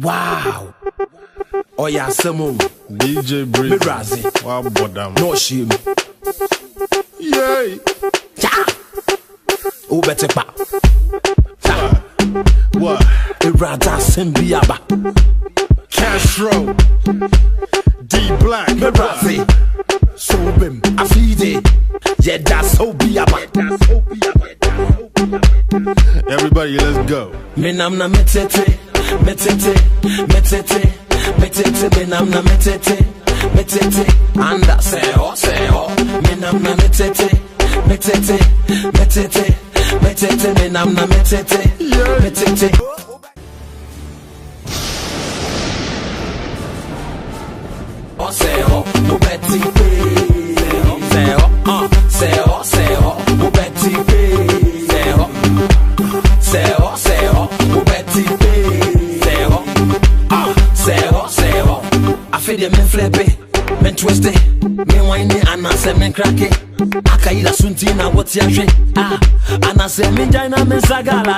Wow. Oh yeah, Samu. DJ Brazy. Wow, bodam. No shame. Yay. Ja. Oh, better pa. What? Irada Sembiaba. Castro. D Black. Brazy. So bim. Afide. Yeah, that's so biaba. Everybody, let's go. Menamna metete. Metete. Metete. Metete. Menamna metete. Metete. Anda seo. Menamna metete. Metete. Metete. Metete. Menamna metete. Metete. Oh seo. Ubeti pe. Seo. Ubeti pe. Seo. Ubeti pe. Seo. I feel the men flippy, men twisty, men whiny, and I say men cracky. Akaida suntina, what's your shit? And I say men jaina men sagala.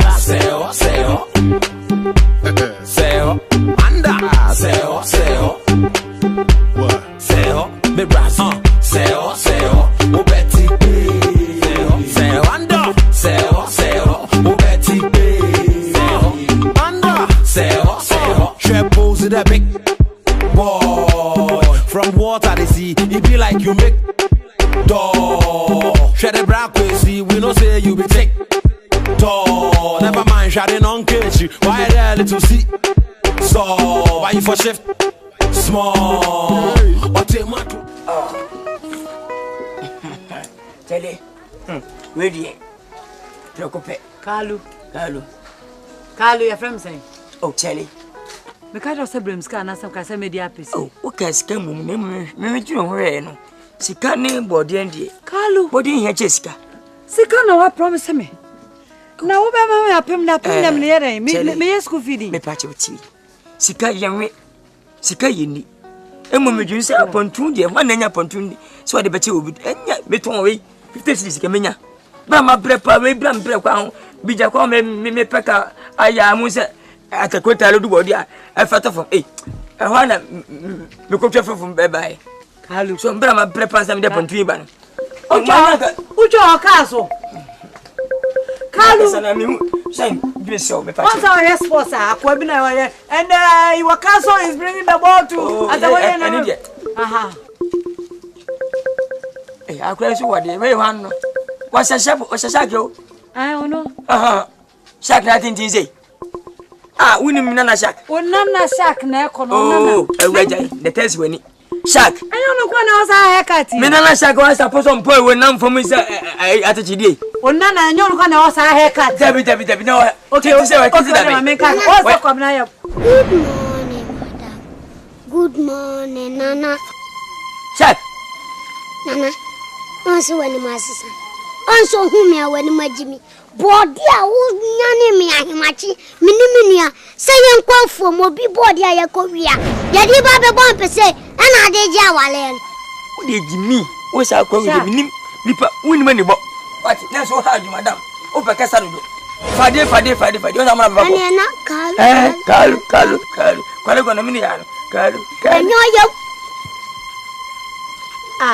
Seo. Anda. Seo. What? Seo. Me brazi. Seo. Ubeti pe. Seo. Anda. Seo. Ubeti pe. Anda. Seo. Triples in the big boy. From water they see, it be like you make door. Share the black see, we no say you be take door. Never mind, shouting on catch you. Why there little see? So why you for shift? Small. What take my Tele. Ready. Preocupe. Kalu, your friend saying. Oh, Tele. Because of Sabrim scan and some casa media piece. Oh, what can scam me you know, Sika name body and dear. Kalu, body here, Jessica. Sika no, what promise me. Now, I pim that them near me, school feeding. Me patch of tea. Sika young, Sika yini. And when you say upon 2 dear, 1 and upon 2, so the better would end yet beton away 56 Camina. Brahma prepa, we bram break, Bija come me pekka, I am at a quota little body. I felt from 8. I want to look up from bye. Kalu, so Brahma prepa some upon 3 ban. Who's your castle? Kalu, same, be so. What's our response? And your castle is bringing the ball to at the way. Aha. I cry so what they may want. What's a shop? What's a shadow? I don't know. Shack, nothing to say. Winning Nana Shack. Oh, Nana Shack, neck on the test when it. Shack. I don't know when I was a haircut. Nana Shack was supposed to put when I'm from his attitude. Oh, Nana, I know when I was a haircut. Debbie, no. Okay, say I can make Good morning, madam. Good morning, Nana. Shack. Nana, also when the master. Also, whom you are when my Jimmy. Body, I would me a himachi, Miniminia, saying quite for Moby body, I Korea. Yadi Baba Bumper say, and I did Jawalen. What did me? What's our call with me? Nipa, win money, but that's so hard, madam. Over Casado. Fade, I'm not Kalu. Quite a minute, Kalu.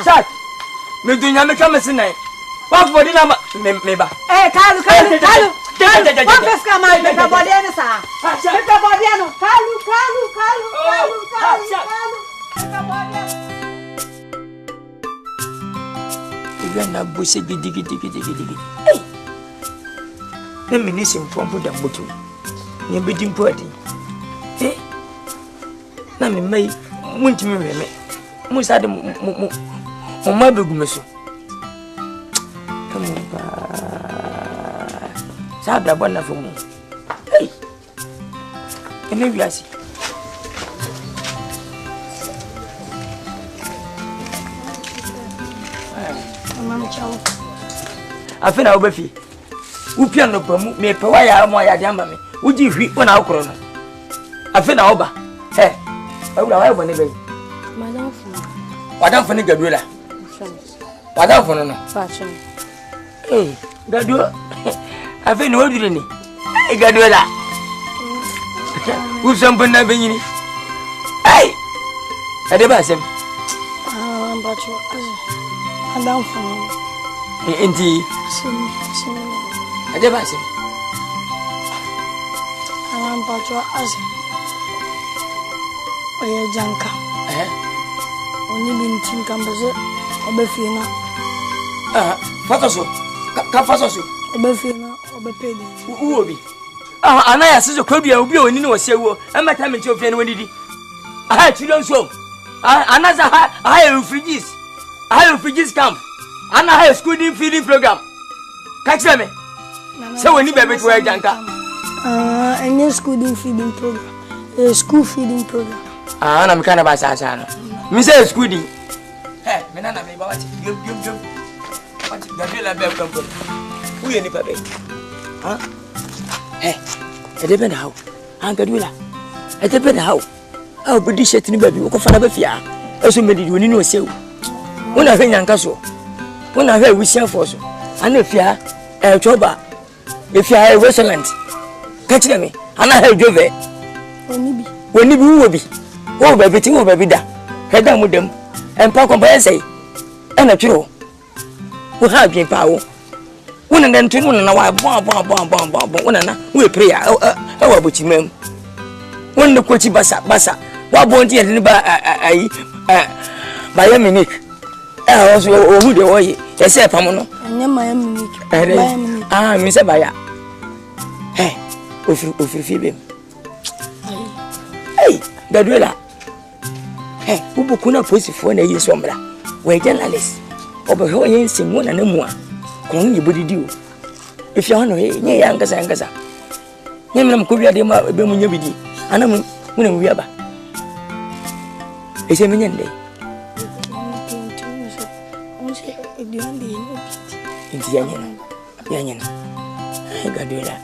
Shut. Me do not come as a night. What for dinner? Maybe. Eh, Kalu. What is come out with the body and the body? Kalu. Na busi digi. Hey. Na minisi mpompo da moto. Nye bedi mpodi. Eh. Na me mai muntimi reme. Mu sa de mo ma begumeso. Sabra bona for me. Hey. Ene wiasi. Mama chao. Afena obefi. Upia no pamu me pe wa ya mo ya de amba me. Uji hwi wona akoro no. Afena oba. Awura wa ebone be. Madam fu. Wadam fu ni gaduela. Wadam fu no no. Fashion. Gadu. Afena odure ni. Gaduela. Who's something na benyini? Hey! Adeba sem. But I don't know. Indeed. Adeba sem. But as a janka. Only been Tinkambaze, Obefina. Fatoso. Kafasoso. Obefina, Obepedi. Who will be? Anaya says a crowd will be on you, say, I'm not coming to your friend when did he? I had children so. Another higher refugees. Higher refugees camp. And I have school feeding program. Catch me. So when you baby to a janka. And your school feeding program. A school feeding program. I'm kind of a sasana. Mr. Squiddy. Hey, Menana, may watch you. What the Villa Bell Company? Who any baby? Huh? Hey, I depend how. Uncle Willa. I depend how. I'll be this at baby. Walk off another fear. Also made it when you know so. When I think Castle. When I heard we share for so. And if you are a jobber, if you are a restaurant, catch me. And I heard you there. When you will be. Oh, baby, think of baby. Head down with them and park on by say. And a true. Who have been power. One and then 2 and a while, bomb, one and we pray. Oh, but you mean. One the coachy bassa, what won't you by a minute? I was who the way, they say, Pamono. Ah, Miss Abaya. Hey, if you feel him. Hey, Gadula. Hey, who could not put for a year sombra? We're journalists. Over here, you see one and no more. Come, you would do. If you honor here, youngers and Gaza. Yam could be a demo, and I'm when we are. It's a million day. It's Yanyan. I got do that.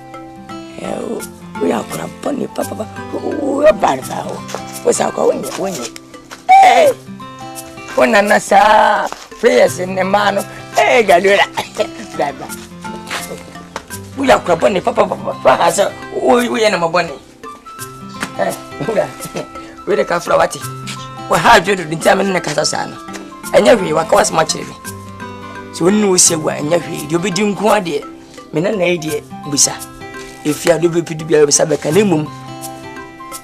We are crap, papa. We are bad. What's our going? Hey, when I saw prayers in the man, hey, Gadula. We are crap, papa. We are no bunny. We are a flower. What have you determined the Casasana? And every what was much of it. So when you say, well, and every you'll be doing quite dear. Mina lady, Bisa. If you are doing to be a Sabacanimum,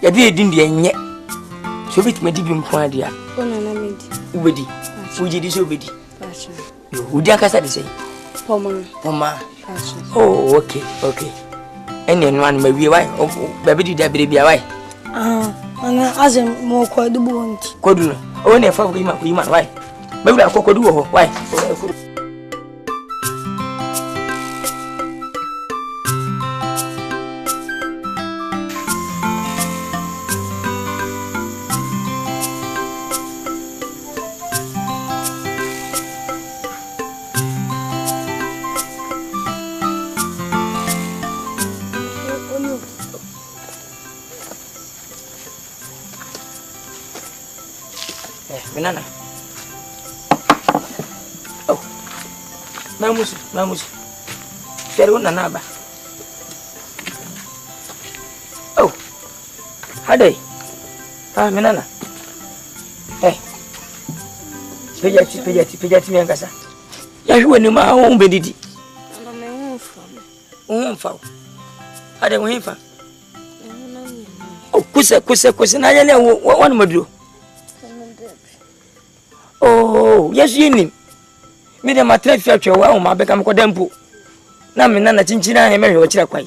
you didn't yet. So it may be quite dear. Woody, would you disobey? Would you say? Poma. Oh, okay. And then one may be white. Oh, baby, did that baby away? And as a more quite the bone. Coduna, only a 4 women, why? Maybe I could do why? Banana. Oh, Mamus. Feruna Naba. Oh, Hade. Menana. Hey, Pejati, Mangasa. You were my own bedidi. Hade went for. Oh, Kusa, I know what one would do. Oh, yes, you need me. My trade factory, wow, my become Codempo. Now, Nana Chinchina, I marry what you're quite.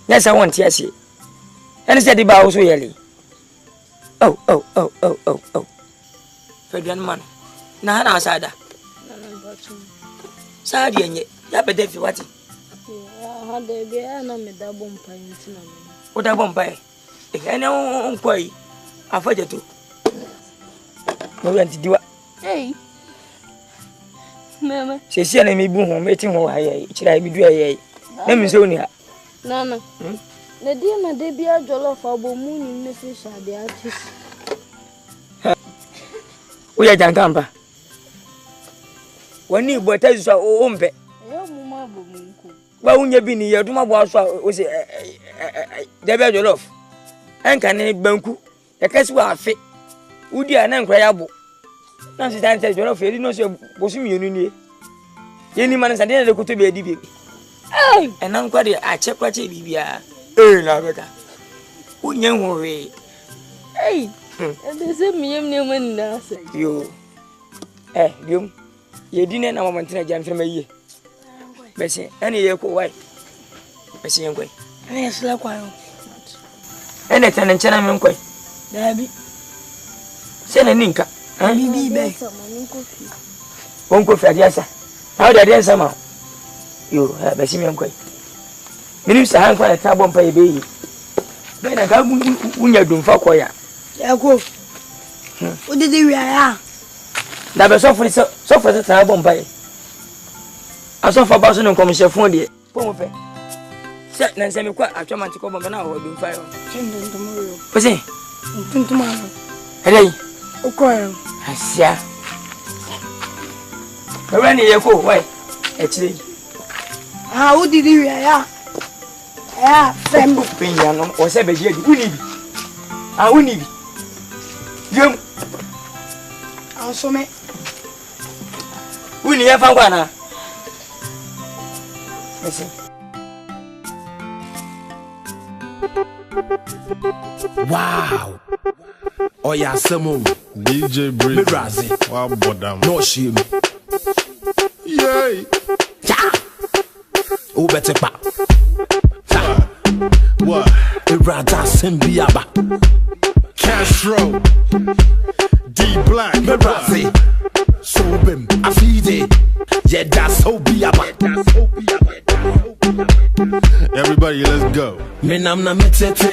Yes, I want yes. And said the bow so early. Oh. Ferdinand man. Nana Sada. Sadi and yet, Yappa what? I had a beer and a double pint. What a bumpy. If I know, quite, I fight it too. No one to do it. Hey, Mamma, she said, I may be home waiting while I be doing. Let me show you. Nana, the dear my debut jollof of moon in the fish are the artist. We are Jancamba. When you bought us our own pet, well, when you've been here, do my boss was a debut jollof. Anka ne banku. Ya kasi wa afe. Udi ana nkra ya bo. Na se tan tell you for no so bosu mienu nie. Ye ni man sa de na kuto be adi bi. Enan kwa de a che kwa che bibia. Na beka. Unye hore. Ebe se miyem ne man na se. Yo. Biom. Ye di ne na mama ntina jam fema yie. Bese, ene ye ko wai. Bese yen kwai. Ene yesla kwa yo. Ene tane nchana men kwai. Dabi. Sene ninka. Bibi be. Wonko fi adiasa. How da den sama. Yo, bese men kwai. Minim sa han kwa ta bompa ye be yi. Be na ga unya dumfa koya. Ya ko. Odede wi aya. Da be so for ta bompa ye. Aso fa ba so ne nkom chefon de. Po mo fe. Se na nse me kwa atwa ko bomba na ho dumfa yo. Chintuntumo yo. Pese. Tuntumo. Helei. Okoyo. Asia. Kawani ye ko wai. Echiri. Odede wi aya. Fembo pinya no o se beje di unibi. Unibi. Yom. Ansome. Uni ya fa kwa na. Merci. Wow. Oh yeah, Samo. DJ Brazy. Wow, bodam. No shame. Yay. Oh, better pa. What? Irada Sembiaba. Castro. D Black. Brazy. So bim. Afide. Yeah, that's so biaba. Everybody, let's go. Menam na metete.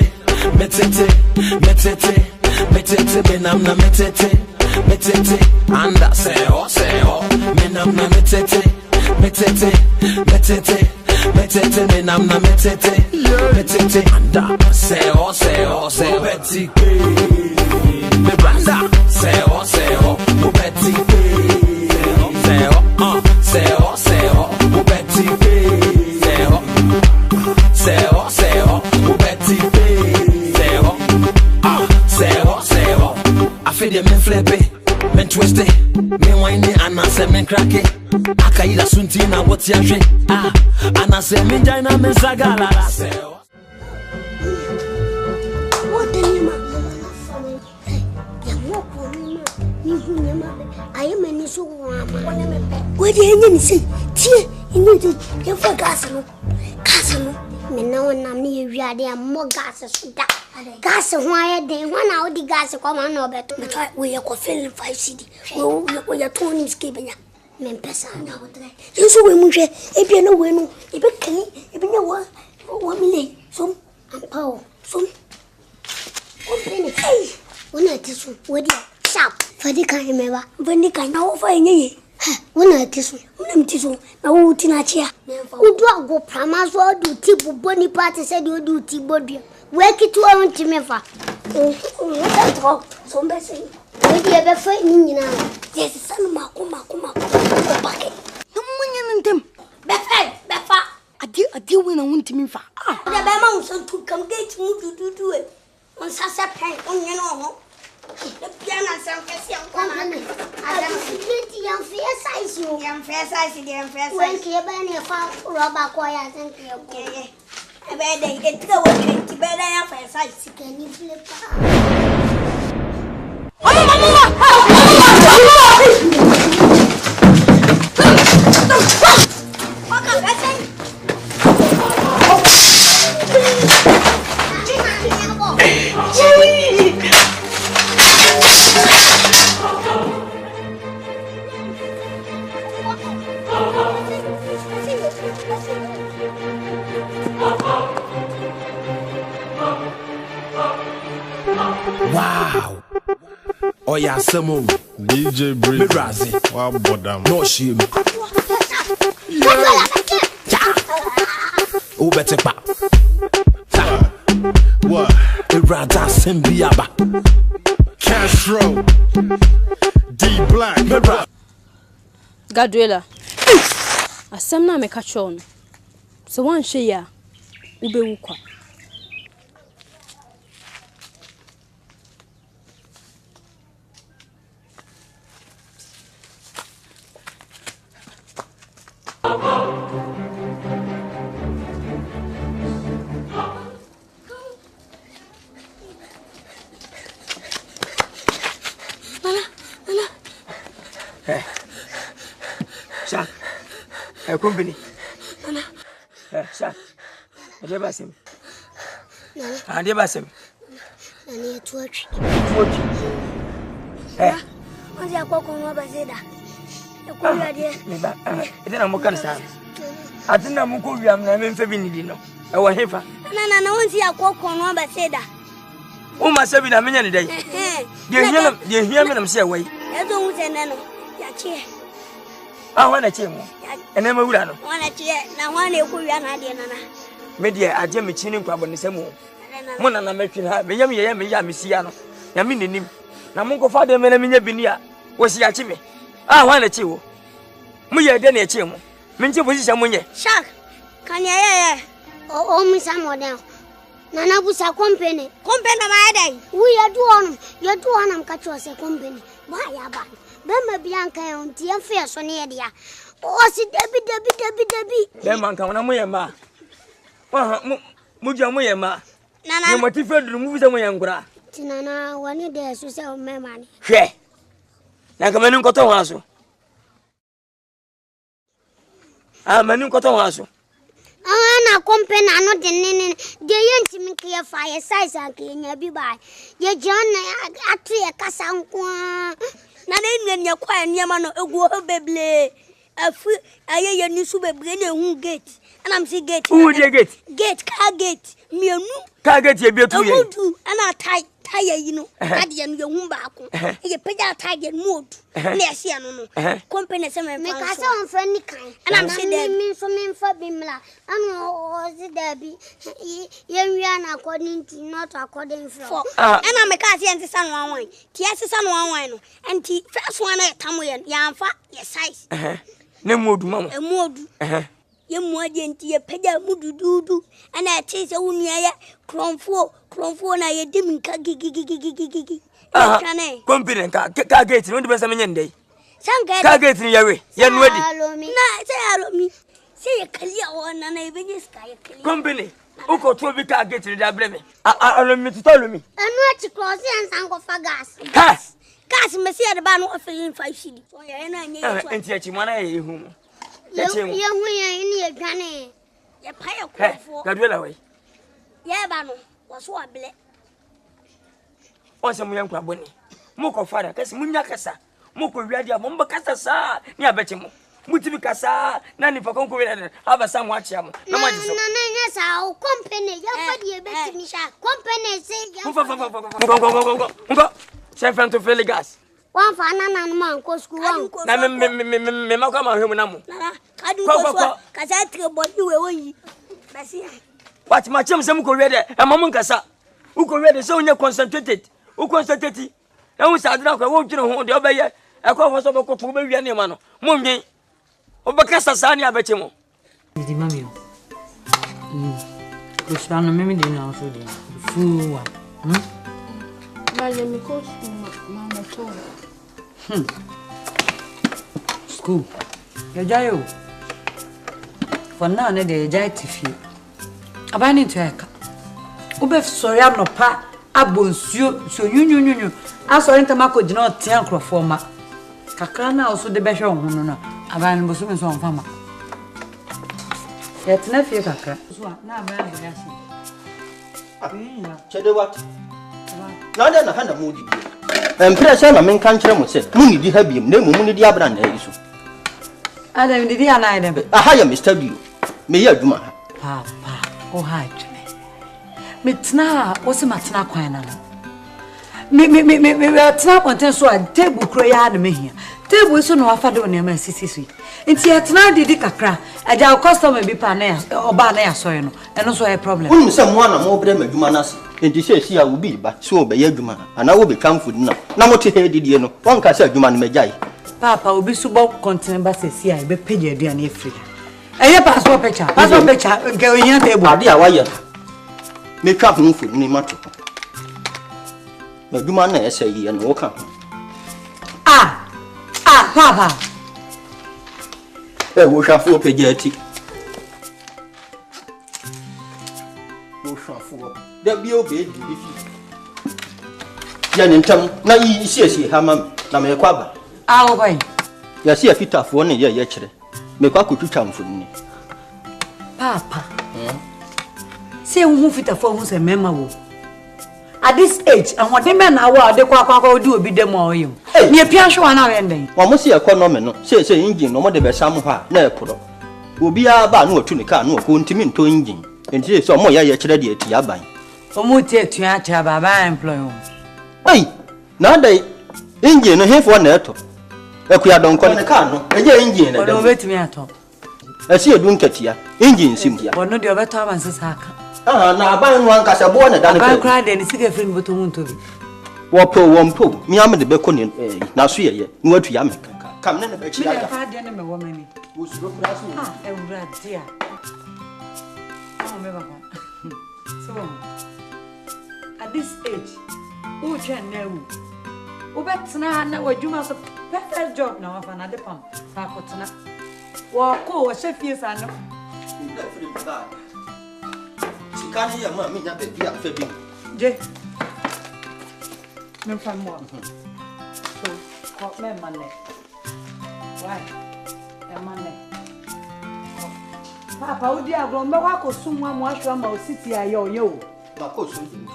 Menam na metete. Anda seo. Menam na metete. Menam na metete. Anda seo. Betty. Me branda seo. Betty. Seo. Betty. Seo. Betty. Seo. I feel the men flippy, men twisty, men whiny, and I say men cracky. Akaida suntina, what's your shit? And I say men dina men sagala. What the name? I am a nisso. What do you say? Tea, you need to give a castle. No one near you are more gases. Gas why they 1 hour the gas come on over to try we are feeling 5 city. We are torn skipping. Mempesa now. You saw we if you know when if it can, if you know what me some and power some. Hey, when I this one, what do you sharp? For the kind remember when the kind of fine ye. When I this one, now Tinacha. Who do go Pramas or do Tibu Bonnie Party said you do Tibody. Work it to our Timefa. Oh, some best. Would you ever fight me now? Yes, son of Makuma. Bucket. No money in them. Befa. I deal when I want to me for. The Bama to come get you to do it. On Sasa Pen, on your know. The piano sound company. I am fair size, you am fair size again. When Kiabani found rubber quiet and clear. I bet they get to the better I fair size. Can you flip? Wow. Oh yeah, Samo. DJ Brazy. Wow, bodam. No shame. Oh, better pa. What? Irada Sembiaba. Castro. D Black. Gaduela. Asem na meka cho no. So wan hwe ya ube wukwa. Shark. A company. Shark. I never see him. I never see him. I need to watch. What's your cocoa over there? Then I'm going to say, I think I'm going to be a feminine. I was here. No, one see a cocoa over there. Oh, my 7 a minute a day. You hear me, I'm say away. I don't say no. Yachi. I want a chair. And then we run. One a chair, now one you could run at the Nana. Media, I jam a chinning crab on the same one. One and I make you have Yamiano. Yamin him. Namungo father, Menamina Binia. Was Yachime? I want a chill. Muya Denny Chim. Minty position when you. Shark. Can you? Oh, Miss Amodel. Nana was a company. Company, my day. We are doing. You're doing. Catch us a company. Why, Abba? Bema Bianca and dear fair Sonia. Oh, see, Debbie. Then, Uncle, I'm with ma. Muja Muyama. Nana, what if you remove the Muyanga? Tinana, one day, so sell my money. Hey, now come in, Cotton House. I'm a new Cotton House. I company, I'm not the name. The intimate fire size and clean your be by. Your John, actually a Cassanqua. None you're quiet, Yamano, a war baby. I hear your new super brain who gate. And I'm saying gate. Who would you get? Gate, car gate. Me a new car gate, you beautiful. And I tire, you know. I didn't your womb back. You pay that tiger mood. Yes, yeah, no. Company, some make us on friendly kind. And I'm saying that means for me for Bimla. I know, there be young according to not according for. And I'm a cat and the sun one wine. Yes, the sun one wine. And the first one I come with young fat, yes, size. No mood, mamma. A mood. You more than your pedal mudu, and I chase a woman, Cronfo, and I dim gigi. Company, car gate, no the best of day. Some car gate in your way. You're ready. Say, me. Say a clear one, and I bring sky. Company, Oko to be car gate in the blame. I don't mean to tell me. And what you cross and sang of a gas. Gas, Monsieur the Ban of 5 cities. And yet you want a home. Young way in your granny. Your pile got well away. Yeah, Bano was what black. Or some young crab, Moko father, Cass Munyakasa, Moko Radia, Mombacasa, near Betimo, Mutimicasa, Nanny for Conqueror, have a somewhat jam. No, yes, our company, your body, company, say, go, send friend to fill the gas. One for an man, go school. Me come on home now. I do go, because I tell what you were. What my chum some go ready, a moment cassa. Who go ready so you're concentrated? Who concentrated? And we start now, I won't know the other year. I call for some of the baby and your man. Mummy, Obacasa Sania Betimo. The mammy. Which one of me didn't also do. Fool one. School. Your jail. For now, they jai tiffy. Abaning to Eka. Ube sorry, I'm not pa. Abonsio, so you. I saw Intermarco did not tell Croforma. Kakana also the better one. No, Aban was soon on farmer. Yet, nephew, Kaka. Now, Cheddar what? Now then, a hand of moody. And President, I mean, country said, Mooney did have him, no Mooney Diabran. I don't need the item. I hire Mr. You. May you do my Papa, oh, hi to me. Mitna was a matna quina. Me, tap on ten so a table cry me here. Table so no father on your mercy. It's yet now did it a crack. And our customer be panel or banner, so you know, and also a problem. Someone more blame Manas. And she says, I will be, but so be Yaguma, and I will become food now. Now, what you heard, did you know? One can say, Juman Majai. Papa will be so about continent, but say, I be paid your dear near free. And your passport picture, go in your table. Dear, why you make up no food, no matter. But Juman say, and walk up. Papa. We shall for Pegati. We shall for. There be obeyed if you. Janintum, now you see, Hamam, Namaquaba. I'll buy. You see a fit of 1 year, yesterday. Me kwa kutwitwa mfuni. Papa. Say who fit afford who say mema wo. At this age, and what the men are what they kwa do be them or you. Near Piasho and I ending. Wa mo se economy no. Say engine no more de be sam ha na eporo. Obi a ba no otu ne car no ko ntimi nto engine. Enti so mo ya kire de ati aban. Omo tie tua cha baba employ. Hey, na dai engine no hefo na eto. Ekuya don ko ne car no. Eje engine na. Ono betimi ato. Esi edu nkatia. Engine sim dia. Ono de obeto amanse saka. Na aban no ankasa bo na da ne. Aban kra de ni sika free boto munto bi. Wompo. Mi am de be ko ne na so ye. Ni watu ya meka. Kam ne be chi ya. Mi fa de ne me wo mani. Wo suro kura so. Ewura dia. Me baba. So at this age, who can know? Who bets na wadwuma so perfect job na wafa na de pam. Sa kotena. Wo ko wo chef yes ano. Sikani ya mama nya be bia fa bi. Je. Me fa mo. So, ko me manne. Why? E manne. Papa odi agro me kwa ko sumwa mo ahwa ma ositi ayo yo. Ma ko so ntimi.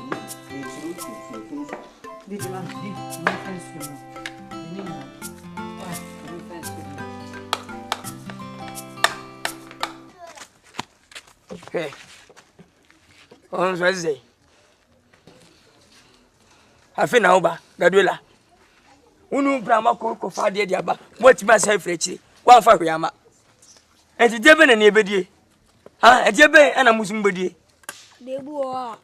Did man did no fence you know. Ni no. Why? No fence you. Hey. On Wednesday. Afi na oba, Gaduela. Unu brama ko fa de dia ba. Mo ti ma sai frechi. Wa fa hweyama. Enti debe na ne ebedie. Ha, ejebe ana musum bedie. Debu o.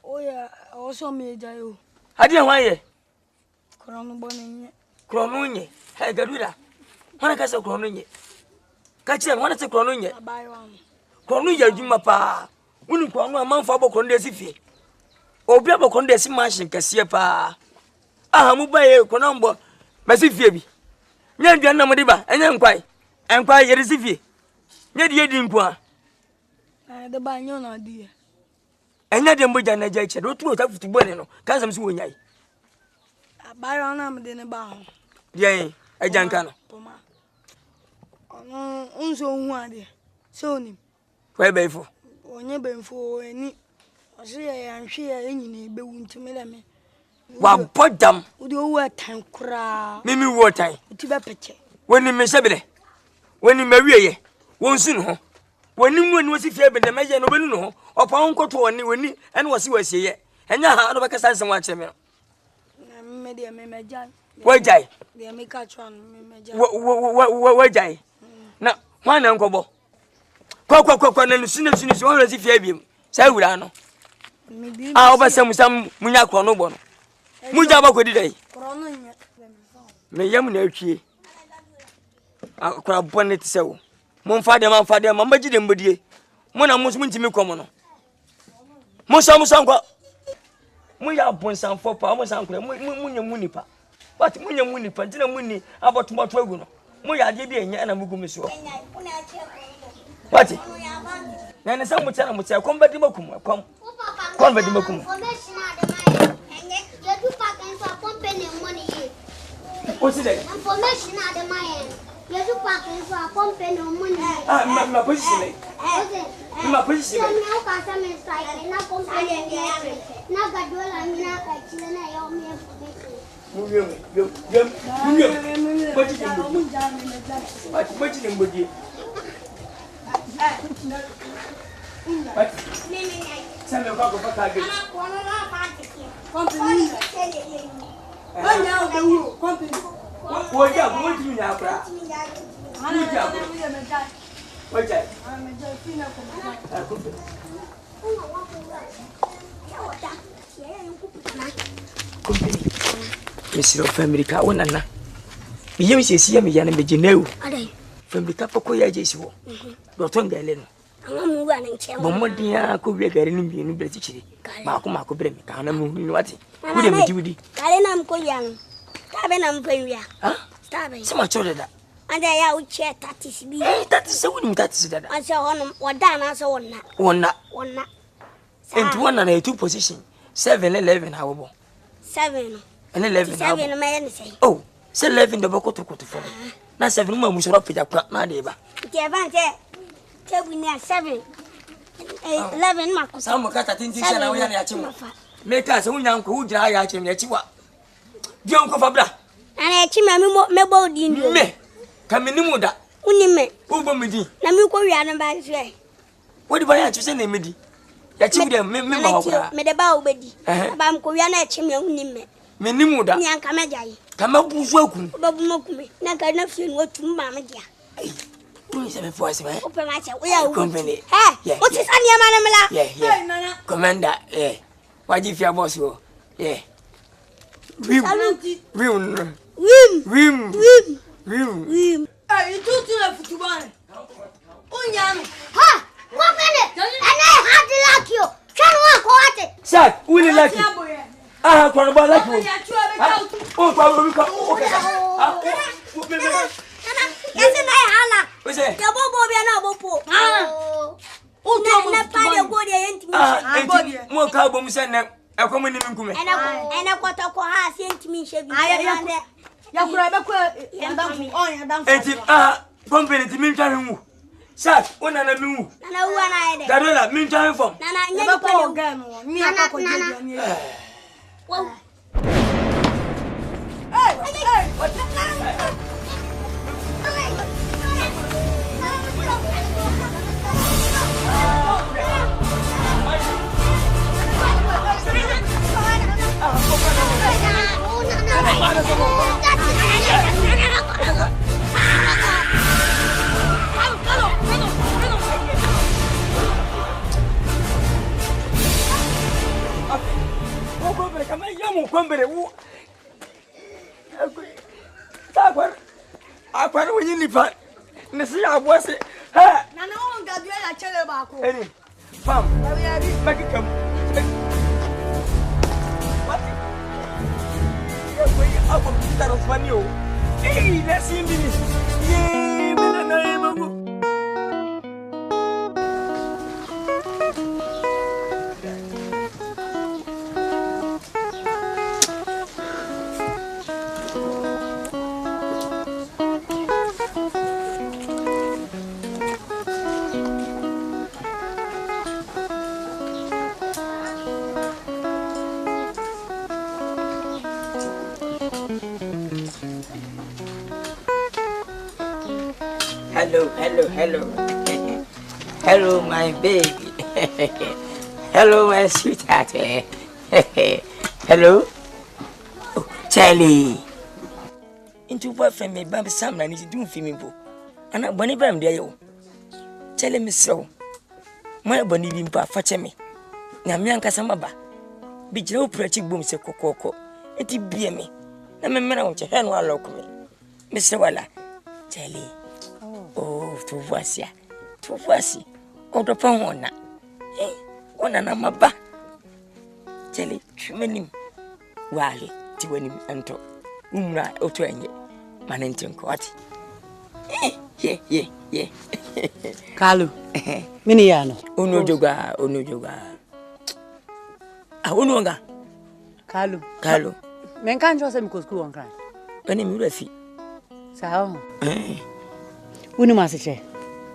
Oya, o so meja yo. Ade ho aye. Krono bonenye. Krono nye. Ha Gaduela. Wana ka se krono nye. Ka chi wana se krono nye. Abayo am. Krono ya djuma pa. Unu krono amanfo abokro ndesi fie. Obi abokro ndesi machine kase pa. Aha mu baye krono mbo. Masi fie bi. Nya nduan na mode ba, enya nkwai. Enkwai yeri si fie. Nya die di nkwa. De ba nyo na die. Enya de mboja na ja che. Do tu ta futu bone no. Ka sam si wonyai. Abayo na me de ne ba ho. Die ejanka no. Poma. Ono unso hu ade. So ni. Kwa beifo. Onye benfo eni. Ose ya nhwe ya enyina ebewu ntime le me. Wa bodam. Udi owu atan kura. Mimi wo tan. Uti be peche. Woni me sebele. Woni mawieye. Wonsu no ho. Woni mu ni wasi fie be de meje no benu no ho. Opa onkoto woni woni ene wasi wasieye. Enya ha no bekasa nsem wa kire me. Na me de me meja. Wajai. De me ka twa no me meja. Wajai. Na hwana nkobo. Kwa na sinu won wasi fie biem. Sai wura no. Obasam sam munya kro no bo no. Muja ba kodi dai. Kro no nya. Me yam na atwie. Akra bonnet sewo. Mon fa dem maji dem bodie. Mo na mo ntimi komo no. Mo so nkwa. Mo ya bonsan fo pa mo san kra mo nya munipa. But mo nya munipa ntina muni abotomoto agu no. Mo ya de bi enya na mugu meso. What? Na na sam mo tena mo tse kom badi makum kom. Kom badi makum. What's it? Information at the mine. You do parking so a company no money. My position. My position. You can't come inside and not company. Not got well, I'm not a children. I owe me Mr. Famrica, one anna. You see me, Yan Begineu. Famrica Pocoya Jeswo. Rotonga Ellen. I'm running. Bomodia could be a garden in British. Marco Brem, Kana Munuati. Would you be? Kalenam Koyang. Tabenam Paya. Starving. So much older. And I out chair that is me. That is so that's that. I saw on or down as one. One. And one and a 2 position. 7-11, however. 7 and 11. 7 man say. Oh, say 11 the Boko to 44. na 7 mu amusoro pija kwa na de ba Kevante. Tebu ni 7. 11 mako. Samu kata tintin sana wo ya na chimu. Meka se wunya nko wudira ya chimu ya chiwa. Dio nko fabra. Ana chimu mebo di ndio. Me. Kaminimu da. Unime. Ubo midi. Na mi ko wi na ba hwe. Wodi ba ya chuse na midi. Ya chimu de me ba hokura. Me de ba obedi. Ba mko wi na chimu unime. Minimu da. Ni anka mejayi. Kama bufu akun. Obabu makume. Na ka na fi no tum ba me dia. Uni se me fo ase ba. Ope ma che. We ya wo. Company. O ti sani ya ma na mla. Yeah. Commander, waji fia boss wo. Yeah. Wim. Hey, you do to football. Unyami. Ha! Company. Ana hard like you. Can wa ko ate. Sir, uni like you. Ah, kwa ba like you. Oh, kwa mi ka. Okay. Yesi na hala. Ose. Ya bobo bia na bopo. Na pa de go de yenti mi. Enti mo ka bom se na akomo ni nkume. Ena kwata ko ha se yenti mi she bi. Ya kura be ko ya dan. Enti company ti min twa hu. Sir, una na mi hu. Na wu na ede. Dadola min twa form. Na nya Be ko ko ga no. Mi aka ko je ni. Wow. Akwara wonyi nipa ne se abose ha Na na on ga dua ya chele ba ko. eni fam makikam what ya boy abo taro fani o let's see me ye me na emago Hello, my baby. Hello, my sweetheart. Hello. Oh, Charlie. Into what for me, Baby Sam, and it's doing for me. And I'm Bonnie Bam, dear. Tell me so. My Bonnie Bimpa, fetch me. Namianka Samaba. Be no pretty boom, say Coco. It be me. Na me mena unche hen wa lock me. Mr. Wala. Charlie. Oh, to Vasia. To Vasi. Odo pa wona. Wona na maba. Charlie, chumeni. Wale, ti wani anto. Umra oto enye. Manenti nkwati. Yeah. Kalu. Mini yano. Ono joga. Ono nga. Kalu. Menka njo se miko school wankra. Eni mi refi. Sawa. Uni maseche.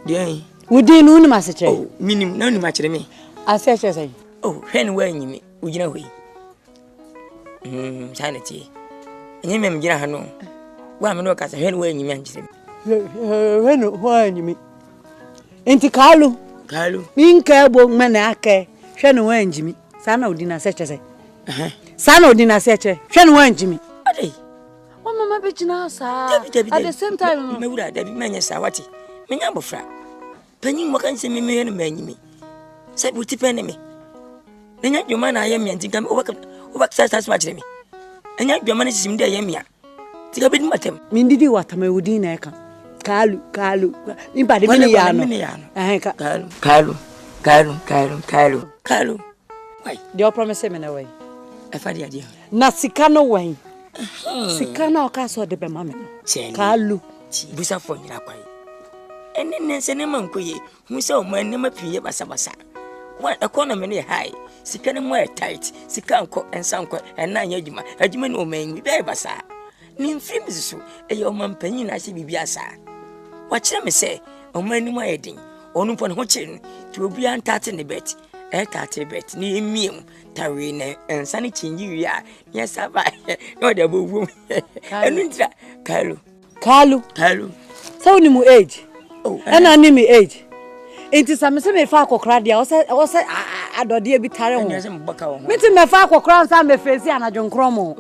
Dien. Udin uni maseche. Oh, minim na uni machire me. Aseche sai. Oh, hen wa nyimi. Ugina hoi. Sanity. Enye me mgira ha no. Wa me no kasa hen wa nyimi anchire me. Hen wa nyimi. Enti Kalu. Minka bo mena ake. Hwe no wa nyimi. Sana udin aseche sai. Sana odina seche. Hwe no wanjimi. Ade. Wa mama be jina sa. At the same time me wura da bi manya sa wati. Menya bofra. Panyin mo kan se me me no manyimi. Se buti pen me. Nenya dwoma na ayem ya ntinka me obak sa ma kire me. Enya dwoma na sisim de ayem ya. Tika be di matem. Mindidi watama udin na eka. Kalu. Imba de mini yano. Kalu. Why? Do you promise me na way? Afadi adia. Na sikano wen. Sikana okaso de be mame no. Kalu. Busa fo nyira kwai. Ene nense ne mankoye. Hu se o man ne mapiye basabasa. Wa economy ne high. Sikana mo tight. Sikanko ensanko ena nya adwuma. Adwuma ne o man bi be basa. Nim films so e yo man panyin na se bibia sa. Wa kire me se o man ni mo ayedin. Onu po ne ho kire ti obi an tate ne bet. E tate bet ni emiem tawe ne ensane chinji wi a yes aba. No de bobu. Enu ntra Kalu. So ni mu age. Oh, ena ni me age. Enti sa me se me fa akokra dia o se adode bi tare ho. Meti me fa akokra sa me fesi anadwonkro mo.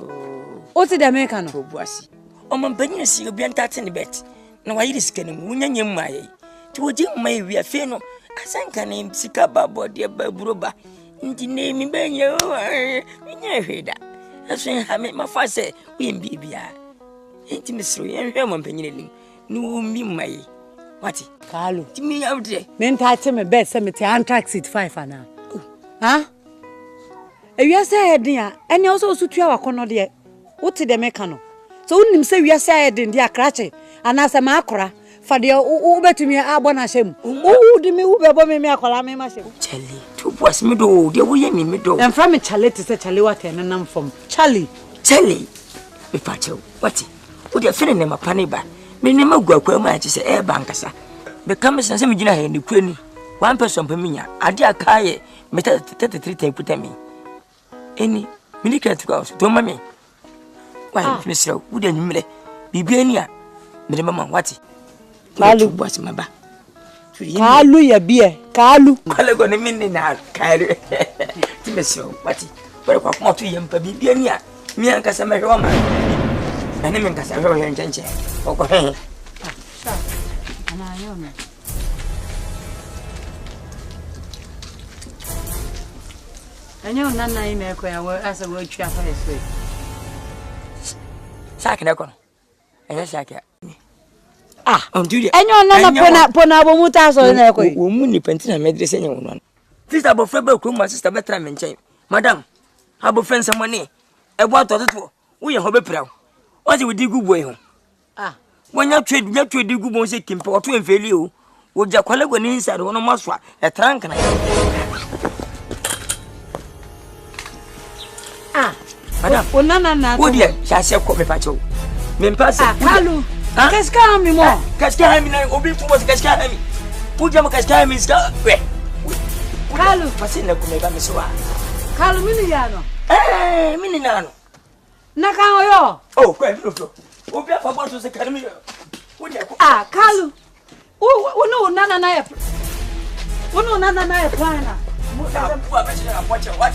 O ti de me ka no. Obuasi. O man panyin si obi antate ne bet. Na wa yiri sika ne mu nyanyem maye. Ti woji mai wi afi no. Asanka ne sika babo de baburoba. Nti ne mi benye o. Nya hweda. Asen ha me mafa se wi mbibia. Enti mesro yen hwe man panyin nim. No mi mai. Wati Kalu timi yawde men tate me bet se me te antrax it 5 ana ha ewiase hedin a ene o so tua wakono de wote de meka no so unim se wiase hedin de akrache ana se ma akora fa de wo betumi abona hyem wo de me wo bebo me akola me ma hyem chali to boss me do de wo yemi me do en fra me chale te se chale wate na nam fom chali me pacho wati wo de fene ne mapane ba me ne magwakwa ma chi se e bankasa be kam se me gina he ne kwani one person pa minya ade akaye me 33 ten putami eni me nika to house to mami why me se wo de nyimre bibia ni a me de mama wati Kalu boss maba Kalu ya bie Kalu go ne minni na kare ti me se wati bare kwa kuma to yempa bibia ni a mi ankasa me hwe ma ene me ankasa hwe njenje oko he Enyo nana ime ko ya asa wo twa fa eso. Sake na ko. Enyo sake. On duty. Enyo nana pona bo muta so na ko. Wo mu ni pentina medrese nya wono. Sister bo freba ko ma sister betra me nchen. Madam, abo fensa money. Ebo atototo. Wo ye ho bepra. O se wo di gubo e ho. Wonya twa di gubo se kimpe oto enfeli o. Wo ja kwale go ni inside wono maswa. E trank na. Madam, nana. Wo dia chase ko me pacho. Me mpase. Kalu. Qu'est-ce qu'il a mis moi? Qu'est-ce qu'il a mis na obi fumo qu'est-ce qu'il a mis? Wo dia mo qu'est-ce qu'il a mis ska? We. Kalu, pase na ko me ba me so a. Kalu mini ya no. Mini na no. Na kan oyo. Oh, kwa no. Obi afa bo so se kan mi. Wo dia ko. Kalu. Wo no nana na ya. Wo no nana na ya plan na. Mo ta bu a be se na poche what?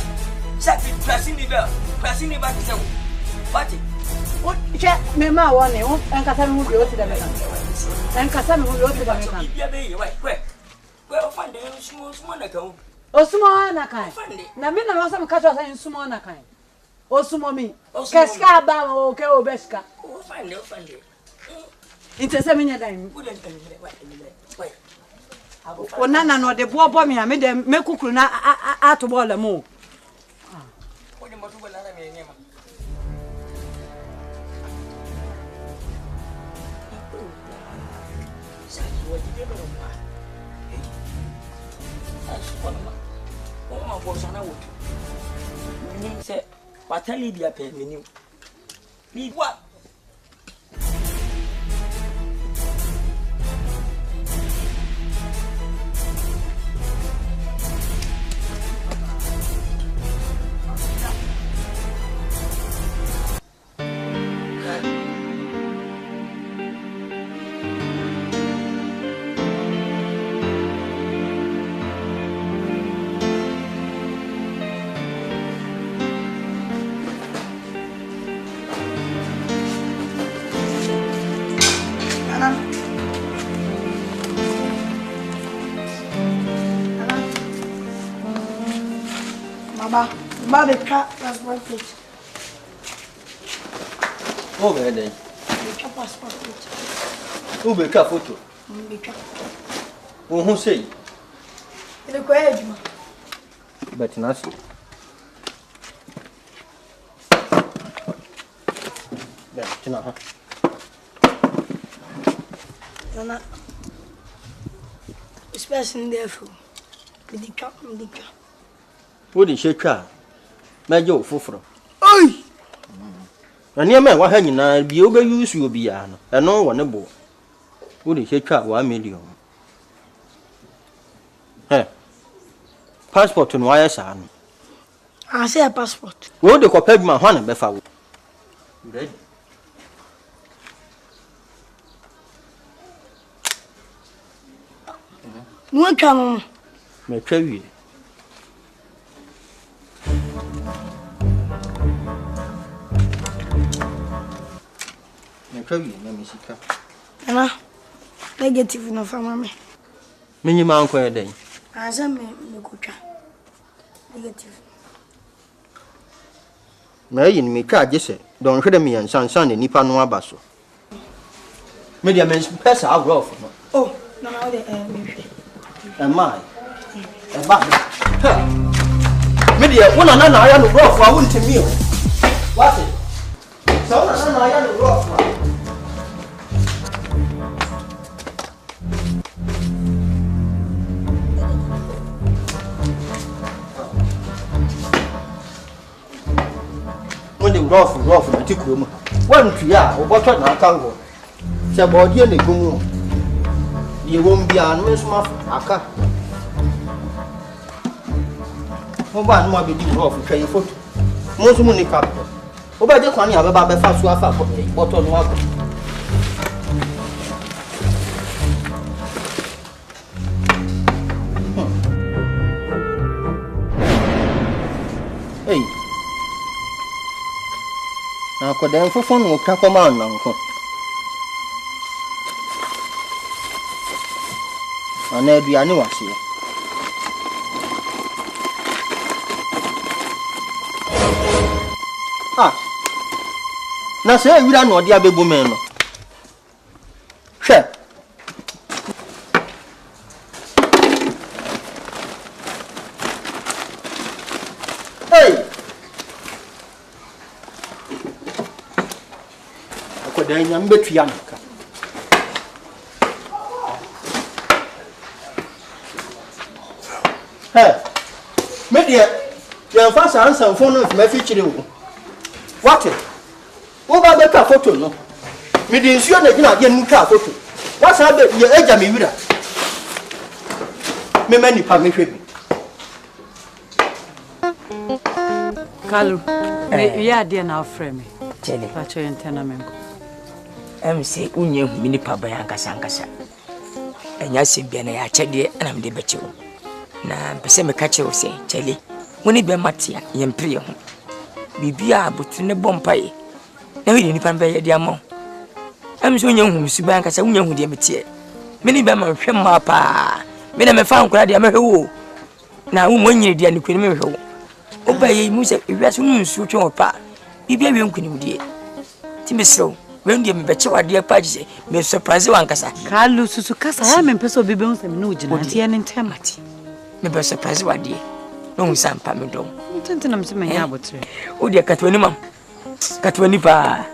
Sati prasini ba kise wo. What? Wo che me ma woni wo enkasa mi hu bi o ti da me kan. Enkasa mi hu bi o ti da me kan. Bibia be yi we o fande sumo na kan. O sumo na kan. Na me na ma so me ka cho sa sumo na kan. O sumo mi. Keska ba o ke o beska. O fande. Intese me nya dan. O nana no de bo mi ha me de me kukuru na ato ball mo. Watali dia pe menu. Ni what? Baba ka passport page. Oh, be dey. Ka passport page. Who be ka photo? Be ka. Who say? Ele ko ejuma. But nasi. Be tina ha. Nana. Especially there for. Me ka. Wo di shekwa. Meje wo foforo. Oi. Ani me wa ha nyina bi obe use obi ya no. Eno wo ne bo. Wo de hwetwa 1 million. Passport no why sa no. I say a passport. Wo de ko pagma ho na be fa wo. Ready. No can Me twa wie. Me twa wie na me sika. Nana. Negative no from me. Me nyima anko e den. I say me go twa. Negative. Na yin me twa agese don hwede me yansan ne nipa no abaso. Me dia men pesa agro no. Oh, Nana the me. Am I? Media, one another, I am rough. I wouldn't tell me. What? So, I am rough. When the rough, I took room. One to ya, or what I can't go. Sabody and the goon. You won't be on Miss Muff, Akan. Oba no be di rough twa photo mo so mu ni cap oba je kwan ya be ba be fa so afa photo no ako hey na ko den fofo no ka ko ma nan ko ana aduane wase na say wira no de abebu men no hwe hey akoda nya mbetu ya nka hey media ya fa sa ansan fon no ma fi chire wo what Oba be ka photo no. Me di nsuo na gina de nu ka photo. Wa sa be ye eja me wira. Me mani pa me hwe bi. Kalu. Me ya de na ofre me. Chele. Pa cho yentena menko. Say unye hu mini pa bayan kasa. Enya se bia na ya chede na me de beche wo. Na pese me ka che wo se chele. Woni be matia ye mpre ho. Bibia abotire ne bompae. Na we ni pan be ye dia mo. So nya hu suban kasa unya hu de metie. Me ni be ma hwe ma pa. Me na me fa nkura de me hwe wo. Na wo mo nyire dia ni kwani me hwe wo. Oba ye mu se wiase nu nsu twa pa. Bibia we nkwani wudie. Ti me sro. We ndie me beche wade pa gise. Me surprise wan kasa. Kalu susu kasa ya me pese obi be hu se me no gina. Ti en ntemati. Me be surprise wade. No hu sampa me dom. Ntentina me se me ya abotire. O de katwani mam. Katwani pa.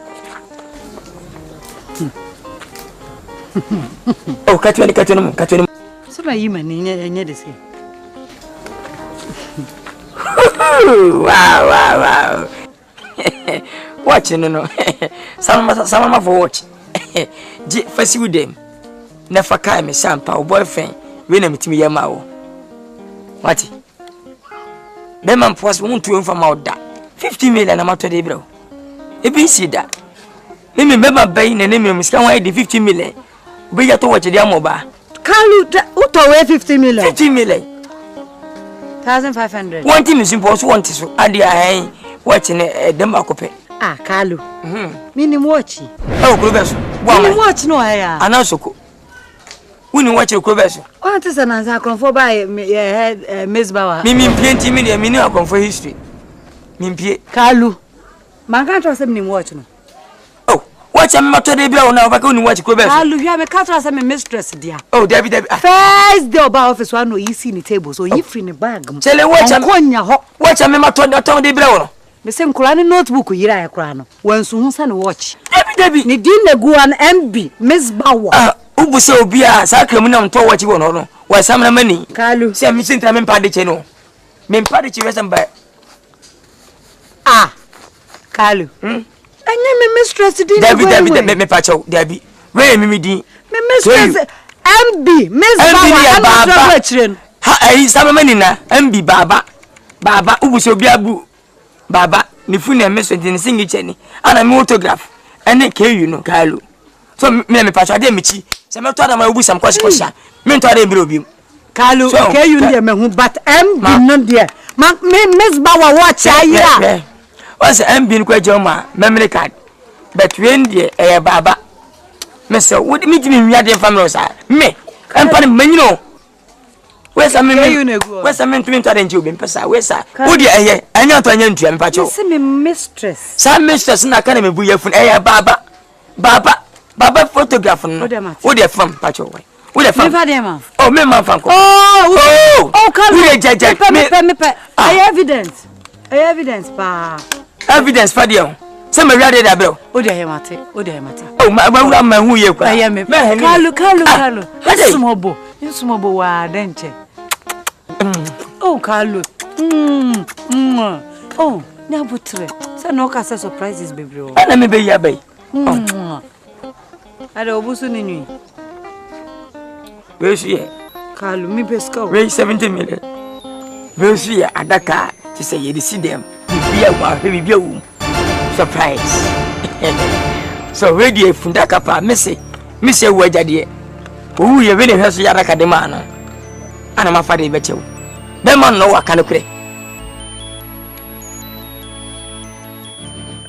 Oh, katwani. So na yi mani nye de se. Wow. Watch no. Sama for watch. Ji fasi with them. Never kai me sampa o boyfriend. We na mitimi yema wo. What? Be man post won to from out da. 50 million na mato de bro. E bi si da. Me be ma bay na ne me miska wan de 50 million. Be ya to watch de amoba. Kalu uto we 50 million. 50 million. 1500. One thing is impossible want so ade ai watch ne dem akope. Ah, Kalu. Mini watch. Oh, Krobeso. Mini watch no ya. Anasoko. Wini watch Krobeso. What is an answer confo by Miss Bawa? Me plenty million me no confo history. Me pie. Kalu. Man can't trust me watch no. Oh, watch am matter dey bia na obaka wini watch Krobeso. Kalu, you me can't trust me mistress dia. Oh, Debbie. First day about office one no you see ni table so you free ni bag. Tell watch am konya ho. Watch am matter dey bia no. Me say nkura ni notebook yira ya kura no. Wansu hu sa ni watch. Debbie. Ni din na gu an MB Miss Bawa. Ah, ubu se obi a sa kramu na mto watch wo no. Wa sam na mani. Kalu. Se mi sinta me mpa de che no. Me mpa de che wesam ba. Ah. Kalu. Anya me mistress di Debbie me pacho Debbie. Where me di? Me mistress MB Miss Baba am ha eh sama manina MB Baba ubuso biabu Baba ni fune me so di signature ni ana me autograph ene KU no Kalu. So me pacho de me chi. Se me to ada ma ubusam kwasha. Me to ada e biro bi. Kalu KU ndi me hu but MB no de. Me Miss Baba watch ayira. Was MB kwa joma memory card. But when the Baba Mr. Would meet me in your family side. Me, I'm putting menino. Where's a man? Where's a man to enter into being Pessa? Where's a would you hear? I know to enter and patcho. Send mistress. Some mistress in Academy Buya from Baba photograph. Would you from patcho? Would you from Fadema? Oh, me, my uncle. Oh, evidence, pa. Evidence for you. Some are ready that bill. O de mate. Oh, my who you I am Kalu. Sumobo wa denche. Oh, Kalu. Oh, Nabutre. So no cassa surprises, baby. Let me be your bay. I don't busu ni. Where's she? Kalu, me pesco. Raise 70 million. Where's she at Dakar to say you see them? Be a surprise. So ready from Dakapa, Missy Wajadi. Who you really has Yaraka de Mana. And I'm a fatty better. The man know what can play.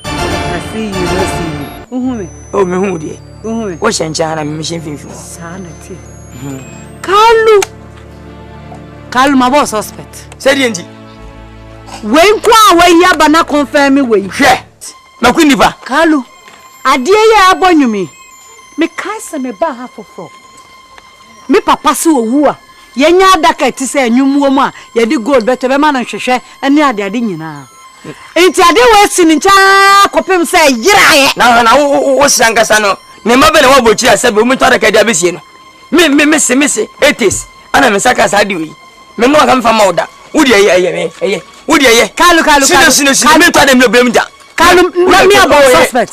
I see you, don't see me. Oh, me who dear. What's in China machine for sanity? Kalu, my boss suspect. Said Yenji. When kwa ya bana confirm me we. Makuniva Kalu adie ya abonyumi me kansa me ba ha foforo me papa se owu a yenya adaka ti se anwumuo mu a ye di gold beto be ma no hwehwe ene ade nyina enti ade we si ni ncha kopem se yiraye na wo sangasa no ne mabe na wabochi asabe mu to adaka dia besie no me se 80s ana me saka sa ade we me no aka mfa mawda wudi eye Kalu me to ade me obem ja Kalu, let me about suspect.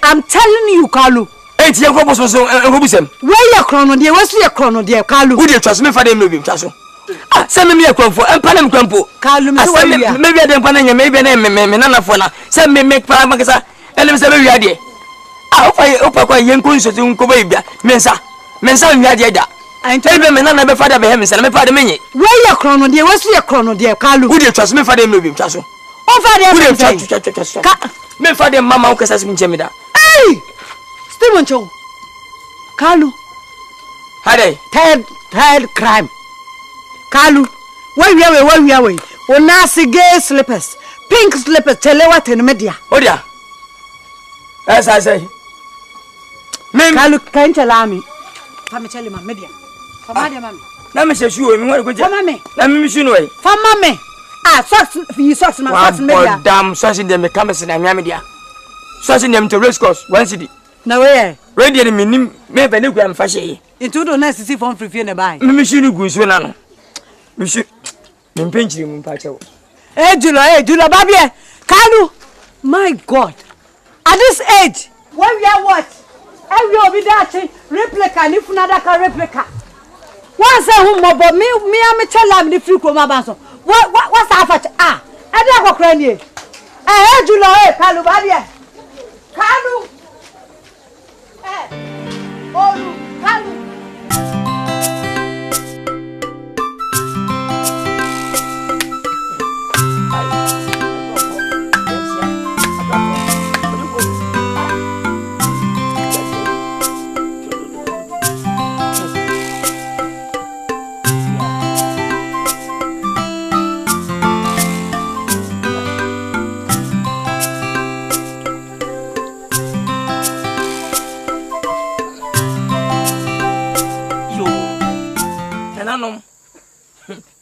I'm telling you, Kalu. Ain't you go so where your chrono dear? What's your chrono dear, Kalu? Would you trust me for them? Ah, send me a crump for and Panam Crumpo. Kalu, maybe I didn't pan maybe a name, Nana Fona. Send me make Paramacasa and let me say, very idea. I hope I quite young Kunso to Kobabia, Mensa, Yada. I tell them, and none of my father behemoths and my father many. Where your chrono dear? What's your chrono dear, Kalu? Would you trust me for them? Chasso. Me father, Mamma, because has been Jemida. Hey, Stephen Cho, Kalu, third crime. Kalu, where we are, when Nasi gay slippers, pink slippers, telewatt in the media. Oh, dear. As I say, Kalu can't allow me. Come tell him, media. For Madame, let me say, you want to go to Mammy. Let me see no way. For Mammy. Ah, socks, you socks, my socks, media. Damn, sauce in them, cameras and Yamidia. Sauce in them to race course, one city. No way. Ready to mean, maybe a new grand fashion. Into the necessity from free fear by. Monsieur Guzman. Monsieur, pinch him, Pacho. Jula, Baby, Kalu. My God, at this age, when we are what? I will be that replica, if not a replica. What's a home about me? I'm a child, the free Comabanso. What's that? Ah, I don't go crying. I heard you, Lord, Kalu, Babia. Kalu. Oh, Kalu.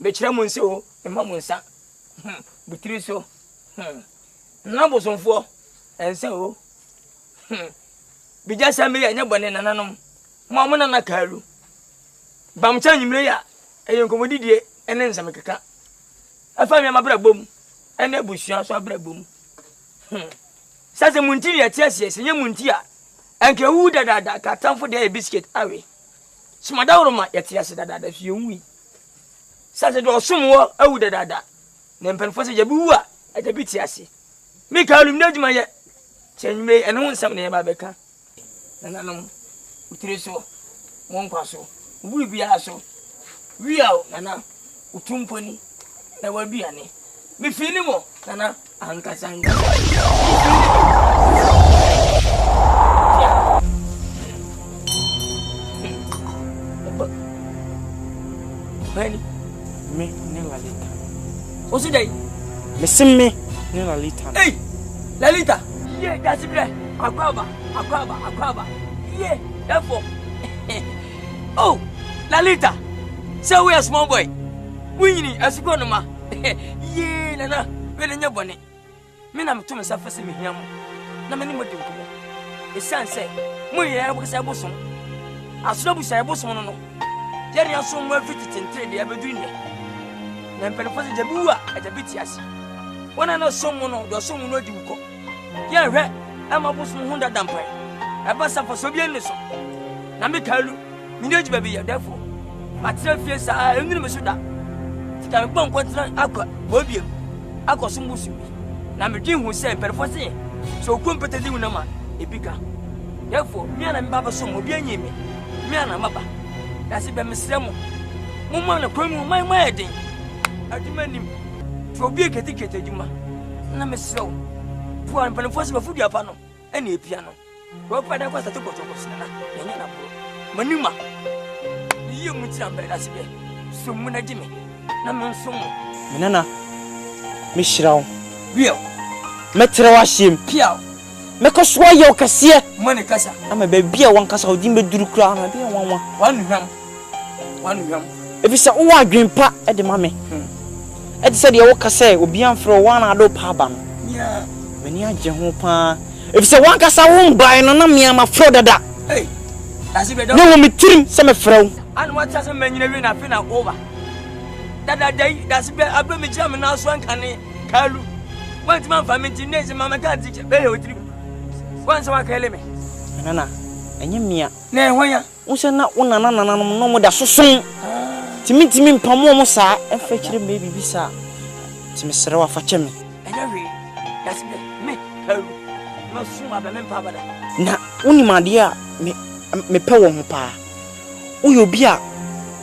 Betramunsi o, emamunsa. Butriso. Nabosonfo, ense o. Bijasa me ya nyabone nananom. Mo amuna na Kalu. Bamcha nyimre ya, eyenkomodidie ene nsame keka. Afa me mabra bom. Ene busua so abra bom. Says a muntia, yes, and your muntia. And you that got time for their biscuit away. Smadoroma, yes, that if you win. Says it was somewhere older than that. Nempen for the bua at the bitiasi. Make out of my yet. Change me and own some name, Babeka. And I know, Utriso, Monquaso, we be also. We are, Nana, Utumponi, there will be any. Me feeling more, Nana, and Cassandra. Me, Lalita. What's the day? Miss me, Lalita. Hey, Lalita. Yeah, that's it. Aquaba. Yeah, therefore. Oh, Lalita. So we are small boy. We need a seconoma. Yeah, Nana, when in your bonnet. Men, I'm to myself for me here. No many more do. The son said, we was a bosom. As long as I was one. Jerry, I saw more fitted and trade the Aberdeen. Then Penfold the Bua at the BTS. When I know someone or someone will do. Yeah, I'm a bosom 100 damper. I pass up for Soviet. Namikalu, Minaj baby, therefore. But 12 years I only miss that. The Campon Quantan Aqua, Bobium, Aqua Sumbusu. Namajin who said Penfold. So competitive number, a bigger. Therefore, me and Baba Sum will be a me. Me and Mapa. That's it, Miss Remo. Mumma, criminal, my wedding. I demand him to be a ticket to Juma. And I'm a slow. For I'm penforce of food piano, any piano. Rock by the Costa to go to Manuma. You meet some better as a so Muna Jimmy. Naman Sumo. Nana, Miss Rao. Real. Metrowashim, Piao. Make us why your cassia. Money Casa. I'm a baby, one castle, Dimbe Ducran, I be one ram. If it's a one green pat at the mammy. Ed said your casse will be on for one ado paban. Yeah. Many a Jehopa. If it's a one cassa won't buy no me, I'm a fraud at that. Hey, that's it. No, me trim some fro. And what doesn't mean you're in a fin over? That day, that's been a blooming German house one can Kalu. Once man for me to name Mamma can't teach a very trip. Once one can me. Nana, and you me. Nay, why ya? Also, not one another no more that so soon. To meet him in Pamosa and fetch him baby visa. To Mr. Rawa Fachemi. And every that's me, no soon I've been Papa. Now, only my dear, me power pa. Oh, you be a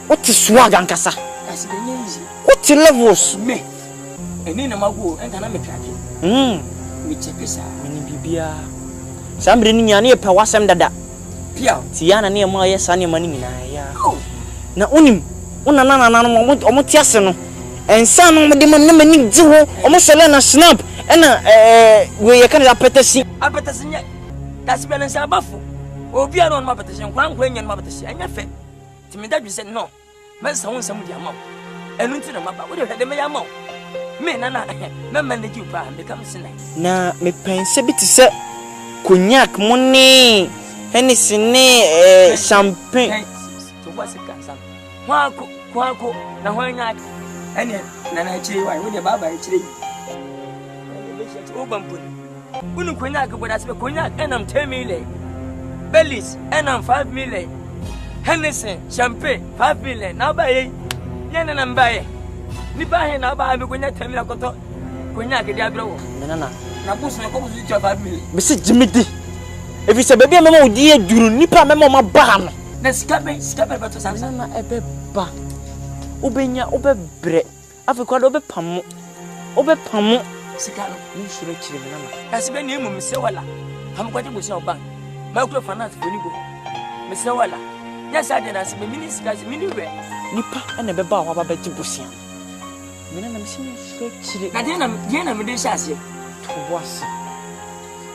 what is swag and cassa? That's the easy. What levels me? And in a mago and an American. Me check this out. Mini bibia. Some bringing your near Pawasam Dada. Pia, Tiana near my sunny money. Now, only. Una omotiaseno ensa no me dem na mani gye ho omosole na snap ena we ye kan apetesi that's balance abafo obi a no ma apetesi nkwan nya no apetesi anya fe ti me dadwi se no me sa won sam di ama enu nti na maba wo de hwede me ya ma me na me manage you pa me kam sinai na me pense bi ti se cognac money Hennessy ne champagne to was it kan Quaco, na wanya, and na chiri, why would the Baba chiri? Obanput. Unu cognac, but that's the cognac, and I'm 10 million. Bellies, and I'm 5 million. Hennessy, champagne, 5 million. Now buy Yan and buy. Nipa, now buy me cognac, tell me I got cognac, Diablo. Nana, now push my coffee to 5 million. Mr. Jimmy, if it's a baby, Mamma, dear, you nipa, Mamma, barn. Let's scape but to Santana Ebeba. Ubenya obebre. Africa obepam. Obepam. Sikano, you should actually remember. Has been you, Mr. Walla. I'm going to go to bank. Microfinance for you go. Mr. Walla. Yes, I did as a minister as anywhere. Nipa and a beba about Betty Bussian. When I'm seeing you, I didn't Jana Medishas yet. Was.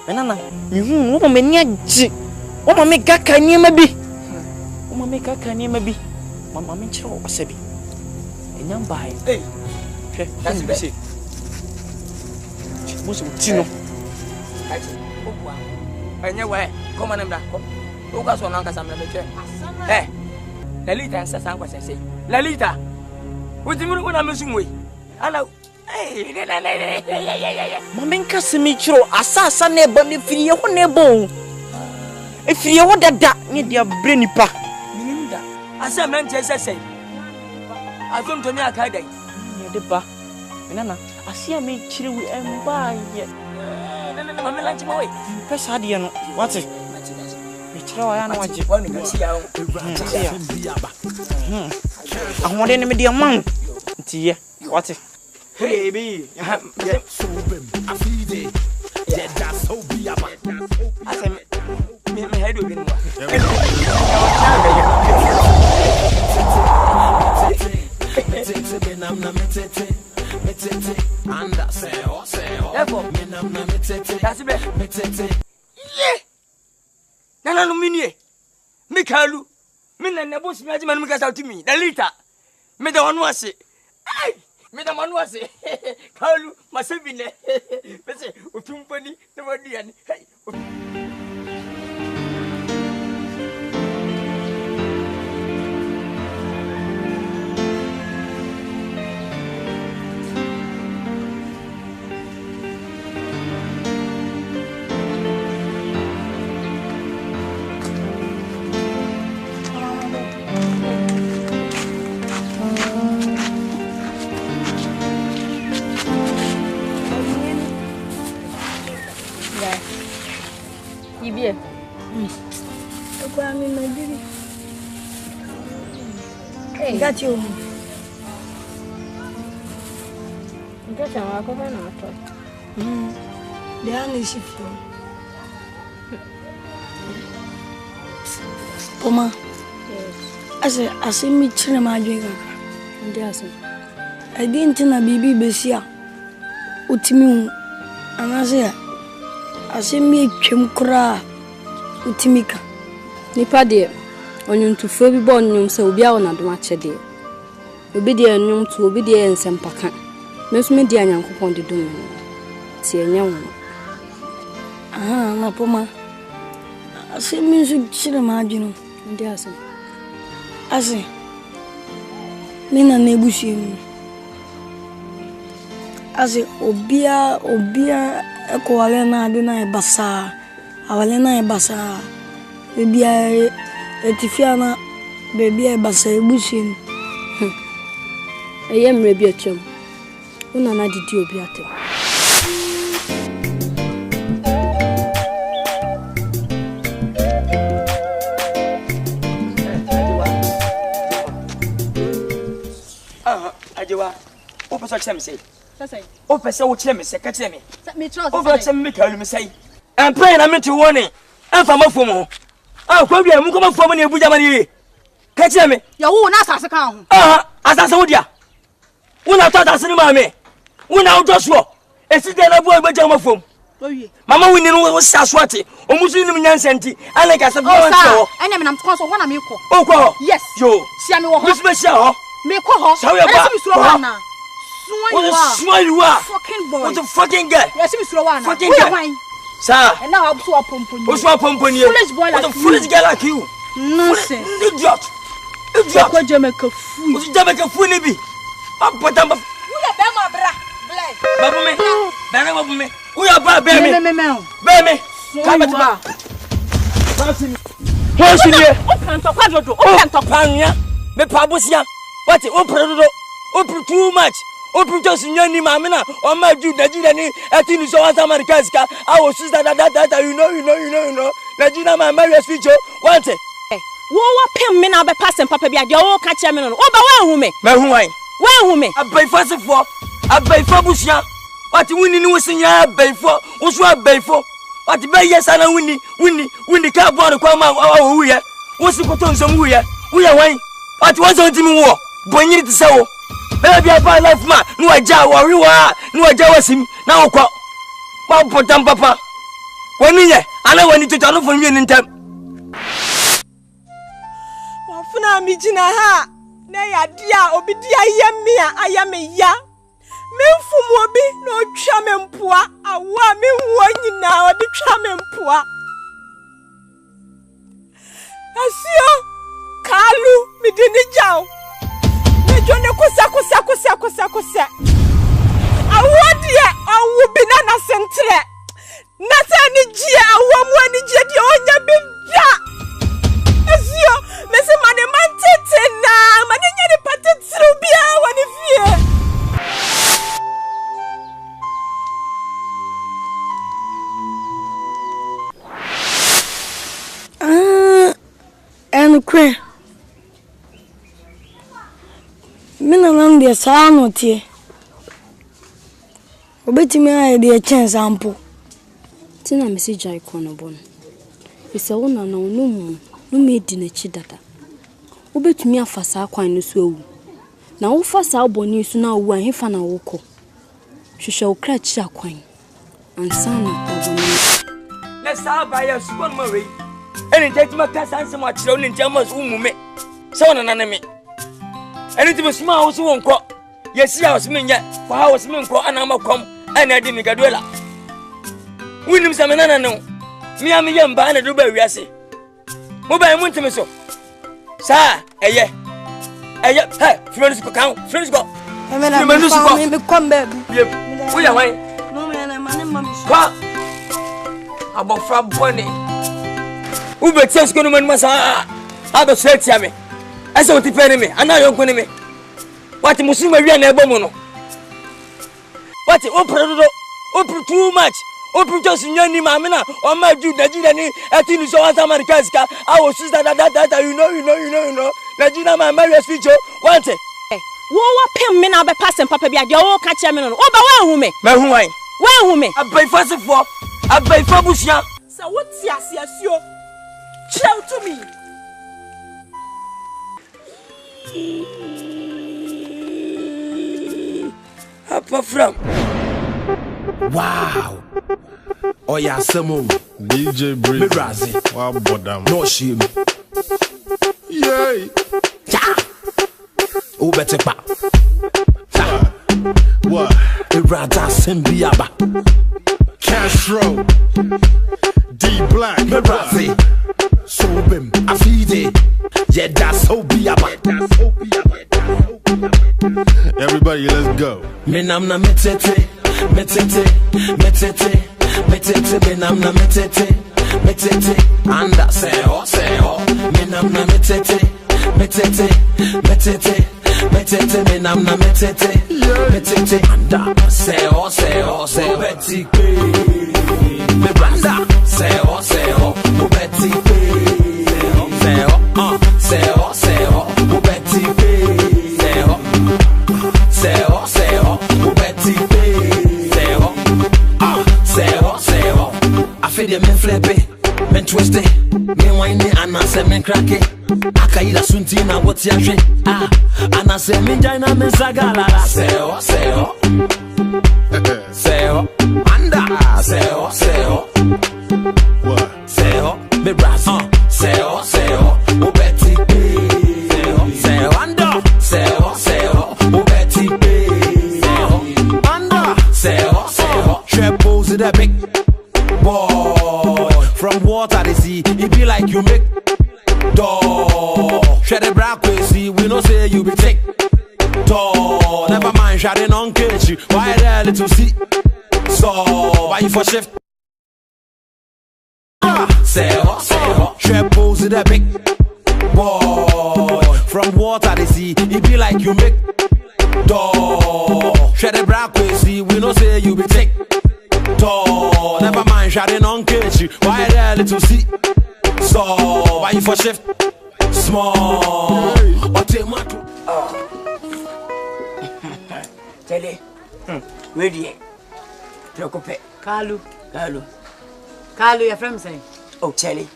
Anana, you woman may need. Oh, make a can you maybe? Oh, make a can you maybe? Mamma Mitchell or Sebi. And young by. Hey, that's the same. Most of Tino. Anyway, come on and back. Focus on Uncle Sam. Hey, Lalita and Sasan was I say. Lalita, what do you mean when I'm missing way? I know. Mamenka semichiro asasa na eba ne firiye ho na ebo. E firiye ho dada ne dia bre nipa. Minimda. Asa mante sese. Afom to me akadai. Ne de ba. Nana, asia me chiri wi emba ye. Mama lanchi mo we. Pesa de no. What? Me chira wa ya na waje. Wonu ka sia o. Ahode ne me de man. Ntiye. What? Hey baby. So bim. I feed it. Yeah, that's so be about. Asa me head o bin wa. METETE and that say METETE. Yeah. Nana no minie. Mikalu. Mina na boss mi ajima no mika sa to me. The liter. Me da wanu ase. Ai. Me da wanu ase. Kalu masebi ne. Pese otumpani na wadiani. Hey. Ibie. Kwa mimi madiri. Hey, Ngati o. Ngacha wako bana watoto. Deani shifo. Poma. Ase mi chire ma adwe kaka. Ndi aso. Adi ntina bibi besia. Utimi hu. Anase ase mi twem kura utimika. Nipa de onyuntufo bi bo onyum se obi a wona dom ache de. Obi de onyum tu obi de ensempaka. Mesu me de anyankopon de dum. Ti enya wo. Aha, na poma. Ase mi nso chire ma adwe no. Ndi aso. Ase. Mina na ebusie mu. Ase obia eko wale na ade na ebasa. Awale na ebasa. Bebia etifia na bebia ebasa ebusie mu. Eye mre bi atwam. Una na didi obi ate. Ajewa. O pesa cheme sei. Sai. O pesa wo cheme se ka cheme. Me trust. O pesa cheme me kalu me sei. En pray na me ti woni. En fa mafomo. Ah, kwa bia mu ko mafomo na ebuja mani. Ka cheme. Ya wo na asase kan ho. Asase wo dia. Una tota sini mame. Una udoswo. Esi de na bo ebuja mafom. Owie. Mama wini no wo saswate. Omusu ni nyansenti. Ale ka se bo wo. Enya me nam to so ho na me ko. O ko. Yes. Yo. Sia me wo ho. Musu be sia ho. Me ko ho. Esi mi suro wa na. What you are? Fucking boy. What the fucking guy? Yes, mi suro wa na. Fucking guy. Sir. And now I'm so pomponi. What's your pomponi? Foolish boy like you. What the foolish girl like you? Nonsense. Idiot. Idiot. Ko Jamaica fu. What's Jamaica fu ni bi? Apatamba. Ule be ma bra. Blay. Babu me. Bana babu me. Uya ba be me. Me. Be me. Come back. Fancy me. What's in here? Open to kwadodo. Open to panya. Me pabusia. What? Open do. Open too much. Open just nyani mamina. O ma ju Nigeria ni etini so wan America ska. I was sister that you know. Nigeria my marriage feature. Want it? Wo pem me na be pass papa bia de wo ka che me no. Wo ba wa hu me. Me hu wan. Wa hu me. Abaifasefo. Abaifa busia. What wini ni wosinya abaifo. Wo so abaifo. What be yes ana wini ka bo kwa ma wo ye. Wo si koto nsam hu ye. Wo ye wan. What was on timi wo. Bonyiri ti sewo. Baby about life ma. No aja worry wa. No aja wasim. Na okọ. Pa potam papa. Woni ye. Ana woni to tano fo nwie ntem. Wafuna mi jina ha. Na ya dia obi dia yemi a ayame ya. Memfumu obi na otwa me mpoa. Awa me huo nyina odi twa me mpoa. Asio kalu midini jao. Jone kusa. awodia awu bi na sentre na sa ni gia awomu ani gia de onya bi da asio mese mane mantete na mane nya de patetru bia wani fie and cry. Minamam de Sanotie. Obetimi I de chance ample. Tina message I corner It's a one no made in a chidata. Obetumi afasa kwan no so wu. Na wo fasa aboni so na wu an hefa na woko. Hwehwe wo kra chi akwan. Ansana aboni. Let's have by a small Murray. Any judgment cast answer my children in Germans whom me. So an enemy. Anything was small so won't call. Yes, I was mean yet, for I was mean for an hour come and I didn't get well. William Samana no. Me am young by a dubai, I say. Mobile went to me so. Sir, eh, friends go count, friends go. I mean, I'm going to come back. We are why. No man, I'm what? About from Bonnie. Ube tells Goodman Massa. I was said to me. I saw the enemy, and now you're going to me. What the Muslim are near Bomono? What the opera too much. Opera just in your mamma or my Jew, Najidani, I think it's all Americanska. I was sister that you know. Najina, my marriage feature, want it. What pim men are passing Papa Bia, your catch a man. Oh, but where me? Where me? I pay first of all. I pay for Bushia. So what's yes, you chill to me. Apart from wow. Oh yeah, Samu DJ Breeze. Mirazi. Wow, bodam. No shame. Yay. Ja. Oh, better pa. What? Irada Sembiaba. Castro. D Black. Mirazi. Sobim. Afide. Yeah, that's Obiaba. Everybody, let's go. Menamna metete. Menamna metete. Anda seo. Menamna metete. Menamna metete. Anda seo. Betty me branda seo. Betty seo. Betty seo. Betty seo. I feel the men flippy, men twisty, men whiny, and I say men cracky. Akaida suntina, what's your shit? And I say men jaina men sagala. Seo. Anda seo. What? Seo, me brass. Seo. Betty seo. Anda seo. Betty Anda seo. Triples in the big boy. From water they see, it be like you make door. Share the black we see, we no say you be take door. Never mind, shouting on catch you. Why there little see? So why you for shift? Seo. Triples in the big boy. From water they see, it be like you make door. Share the black we see, we no say you be take door. Never mind, shouting on catch you. Why there little see? So why you for shift? Small. Tele. Ready. Preocupe. Kalu, your friend saying, oh, Charlie.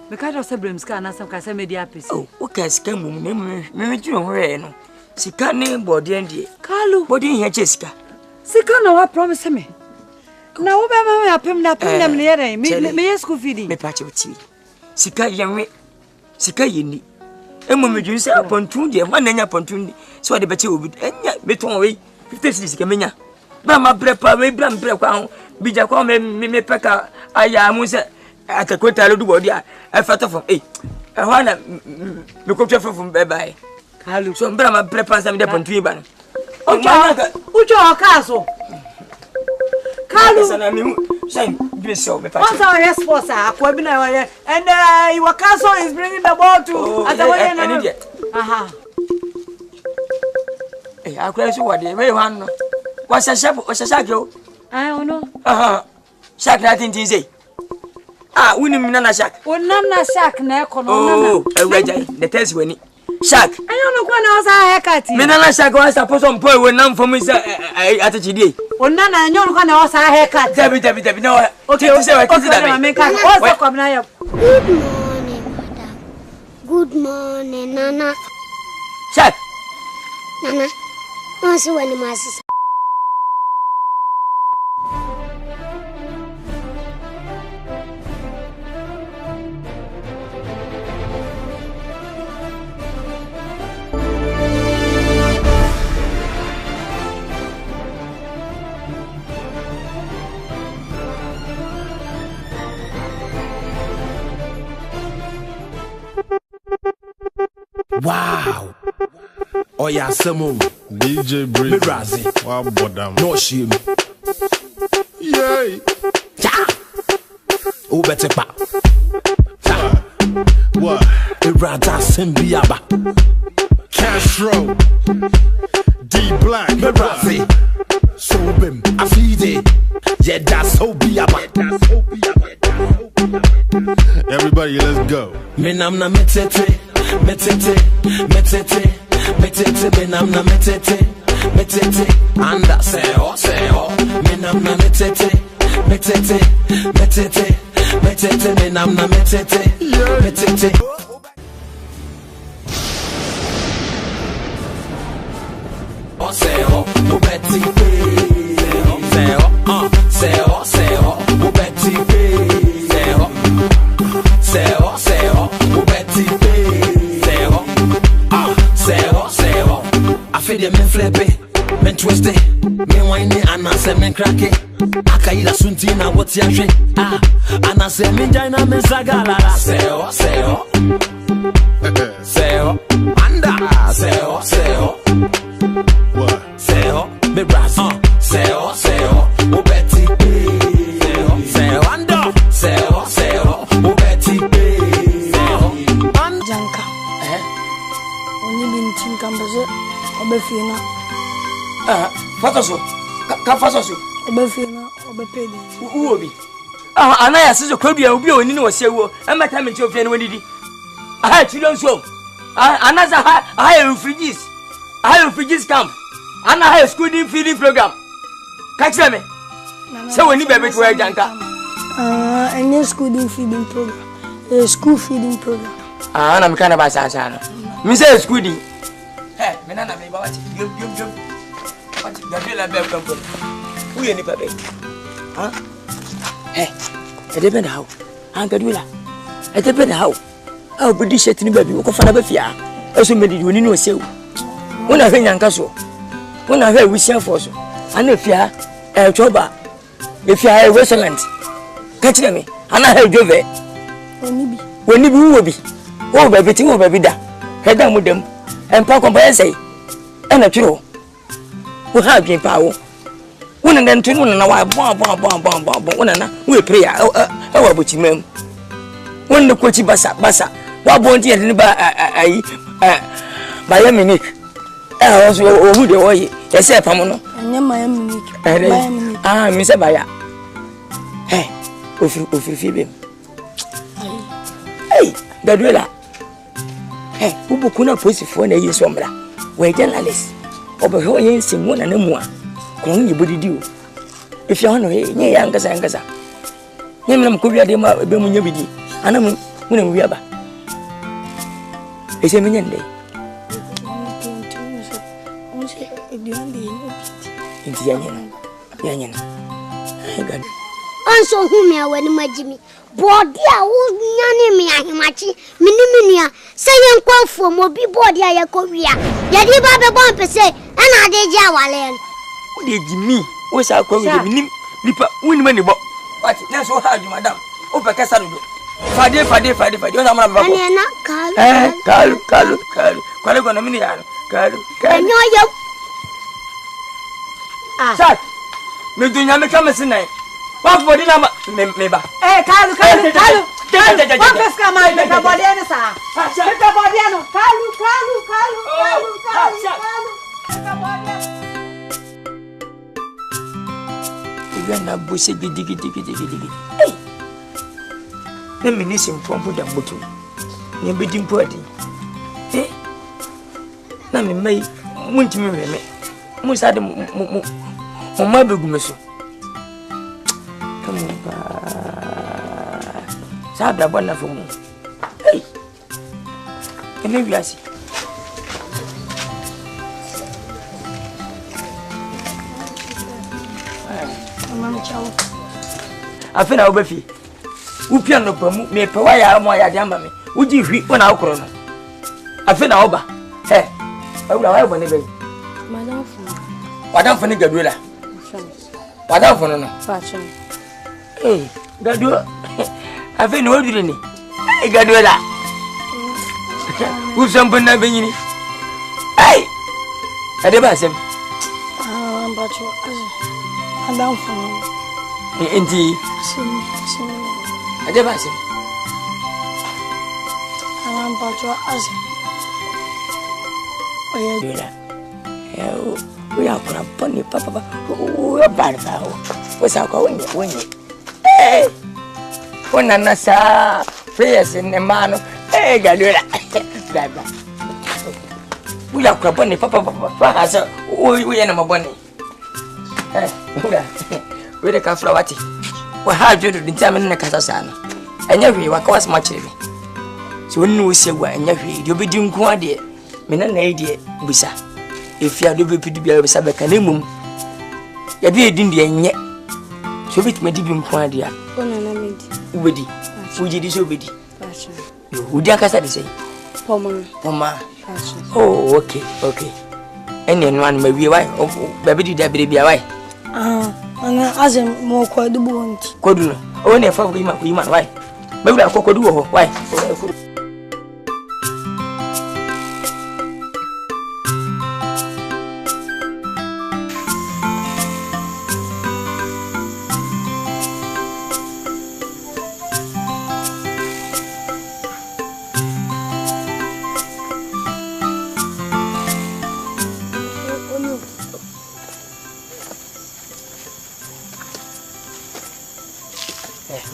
Because of Sabrina Scan, some can say media piece. Oh, what can scam me? You know, she can't name body and dear. Kalu, body here, Jessica. Sikano, what promise me? Now, Obama, I pim that pim them near me, school feeding. Me patch of tea. Sika young, Sika yini. And when you say upon 2 years, 1 year upon 2, so the better will be beton away 50 Camina. Brahma brepa, we bram brepa, Bija come, me pekka, I am at a quota of the body. I felt of a wanna look up from bye bye. Kalu, so Brahma prepas and upon 3 ban. Ujo castle. What's our response? And your castle is bringing the ball to an idiot. I crazy what they way one. What's a shop? What's a shadow? I don't know. Shack, nothing to say. Winning Nana Shack. Nana Shack, oh, the test when it. Shack. I don't know when I was a haircut. Nana Shack was supposed to put when I'm from his attitude. Oh, Nana, I know when I was a haircut. Debbie, no. Okay, say, I consider that. Good morning, madam. Good morning, Nana. Shack. Nana, what's the one, Master? Wow. Oh yeah, some DJ Breezy. Wow, bodam. No shame. Yay. Oh, better pa. What? Irada Sembiaba. Castro. D Black. Merazi. So bim. Afide. Yeah, that's so biaba. Everybody, let's go. Menamna metete. Metete, menamna metete, anda seo, menamna metete, menamna metete. Oh seo, ubeti seo, ubeti seo, ubeti I feel the men flippy, men twisty, men whiny, and I say men cracky. Akaila Suntina, what's your shit? And I say, Minjana Mensagala, seo, anda, seo, what? Seo, me brass, seo, ubeti, seo, anda, seo, ubeti, Janka. Only been Tinkambazo, Obefina. Fatoso, Kafaso, Obefina, Obepedi. who will be? Anaya says a Kobe will be on you, say, and my time into your friend when did he? I had children so. Another higher refugees camp, and I have school feeding program. Catch me. So when you baby to Janka. And your school feeding program. A school feeding program. I'm kind of a Sasana. Mr. Squiddy. Hey, Menana, may watch you. What the Villa Bell Company? Who any baby? Huh? Hey, I depend how. Uncle Willa. I depend how. I'll be this at baby. Walk off another fear. Also made it when you know so. When I think Castle. When I heard we share for so. And if you are a jobber, if you are a restaurant, catch me. And I heard you there. When you will be. Oh, baby, think of baby da. Head down with them. And park on by say. And a true. Who have been power. One and then two and a while, bomb. One and we pray. Oh, but you mean. When the coachy bassa. What won't you by a minute? I was who the way. Yes, sir, Pamono. Miss Abaya. Hey, if you feel him. Hey, Gadwilla. Hey, who could not post for a year sombra? We're journalists. Over here, you see one and more. Come, you would do. If you honor here, youngers and Gaza. Name them Korea, they might be when you be. And I'm when we are. It's a million day. Into Yanyan. Also, whom you are when my Jimmy. Body, I was yanning me, Himachi, Miniminia, saying quite for Mobi body, I Korea. Yadi Baba Bumper say, and I did Jawalan. What did you mean? What's our Korean? Nipa, win money, but that's what hard you, madam. Over Casado. Fade, I'm not Kalu. Quality minute, Kalu. Shut. Me do nya me ka me senai. Wa for di na me ba. Kalu. Wa pesca mais me ka body ene sa. Me ka body eno. Kalu. Yana bose gidi. Hey. Na me ni simpompo da moto. Nya bedi mpodi. Na me mai muntimi me. Mu sa de mo ma begu me so. Come on. Sa bra bona fo mu. Hey. Ene wiasi. Afena obafi upia no pamu me pe wa ya mo ya de amba me uji hwi wona akoro no afena oba awura wa bo ne be madam fo ne gaduela madam fo no facho gaduo afena odure ni gaduela usambo na benyini ade ba sem bacho madam fo Inti ada bahasa. Alam baca as. Ya kurang pani papa. Barba. Wasa ko wonye. Kona nasa face ne mano. Galera. Barba. Ya kurang pani papa. Bahasa. Uyana mabone. Udah. Wede ka flawati wa ha jodo dinta men na kasa sana anya hwe wa ka was ma chire bi so wonu osegwa anya hwe de obedi nku ade me na ide busa efia do be pidu bia busa be ka na mum ya de edin de enye so bit me di bi nku ade a ona na medi ubedi ujidi so obedi yo udi akasa de sei poma oh okay ene no an ma wie wai ba bi di da bire bia wai ana azem mo kwadu bonti kodu no o ne fa ko yima wai ba bi da kodu wo wai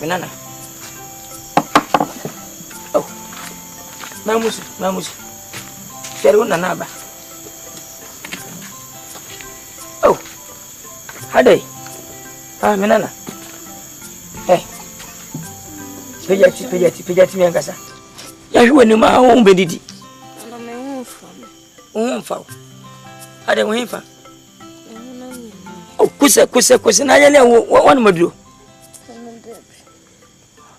Benana. Oh. Mamusu. Seru nana ba. Oh. Hadai. Benana. Pejati mi angasa. Ya huwa ni ma o bedidi. Ana me unfa. Hadai unfa. Oh, kusa na yale wanu maduro.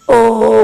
Oh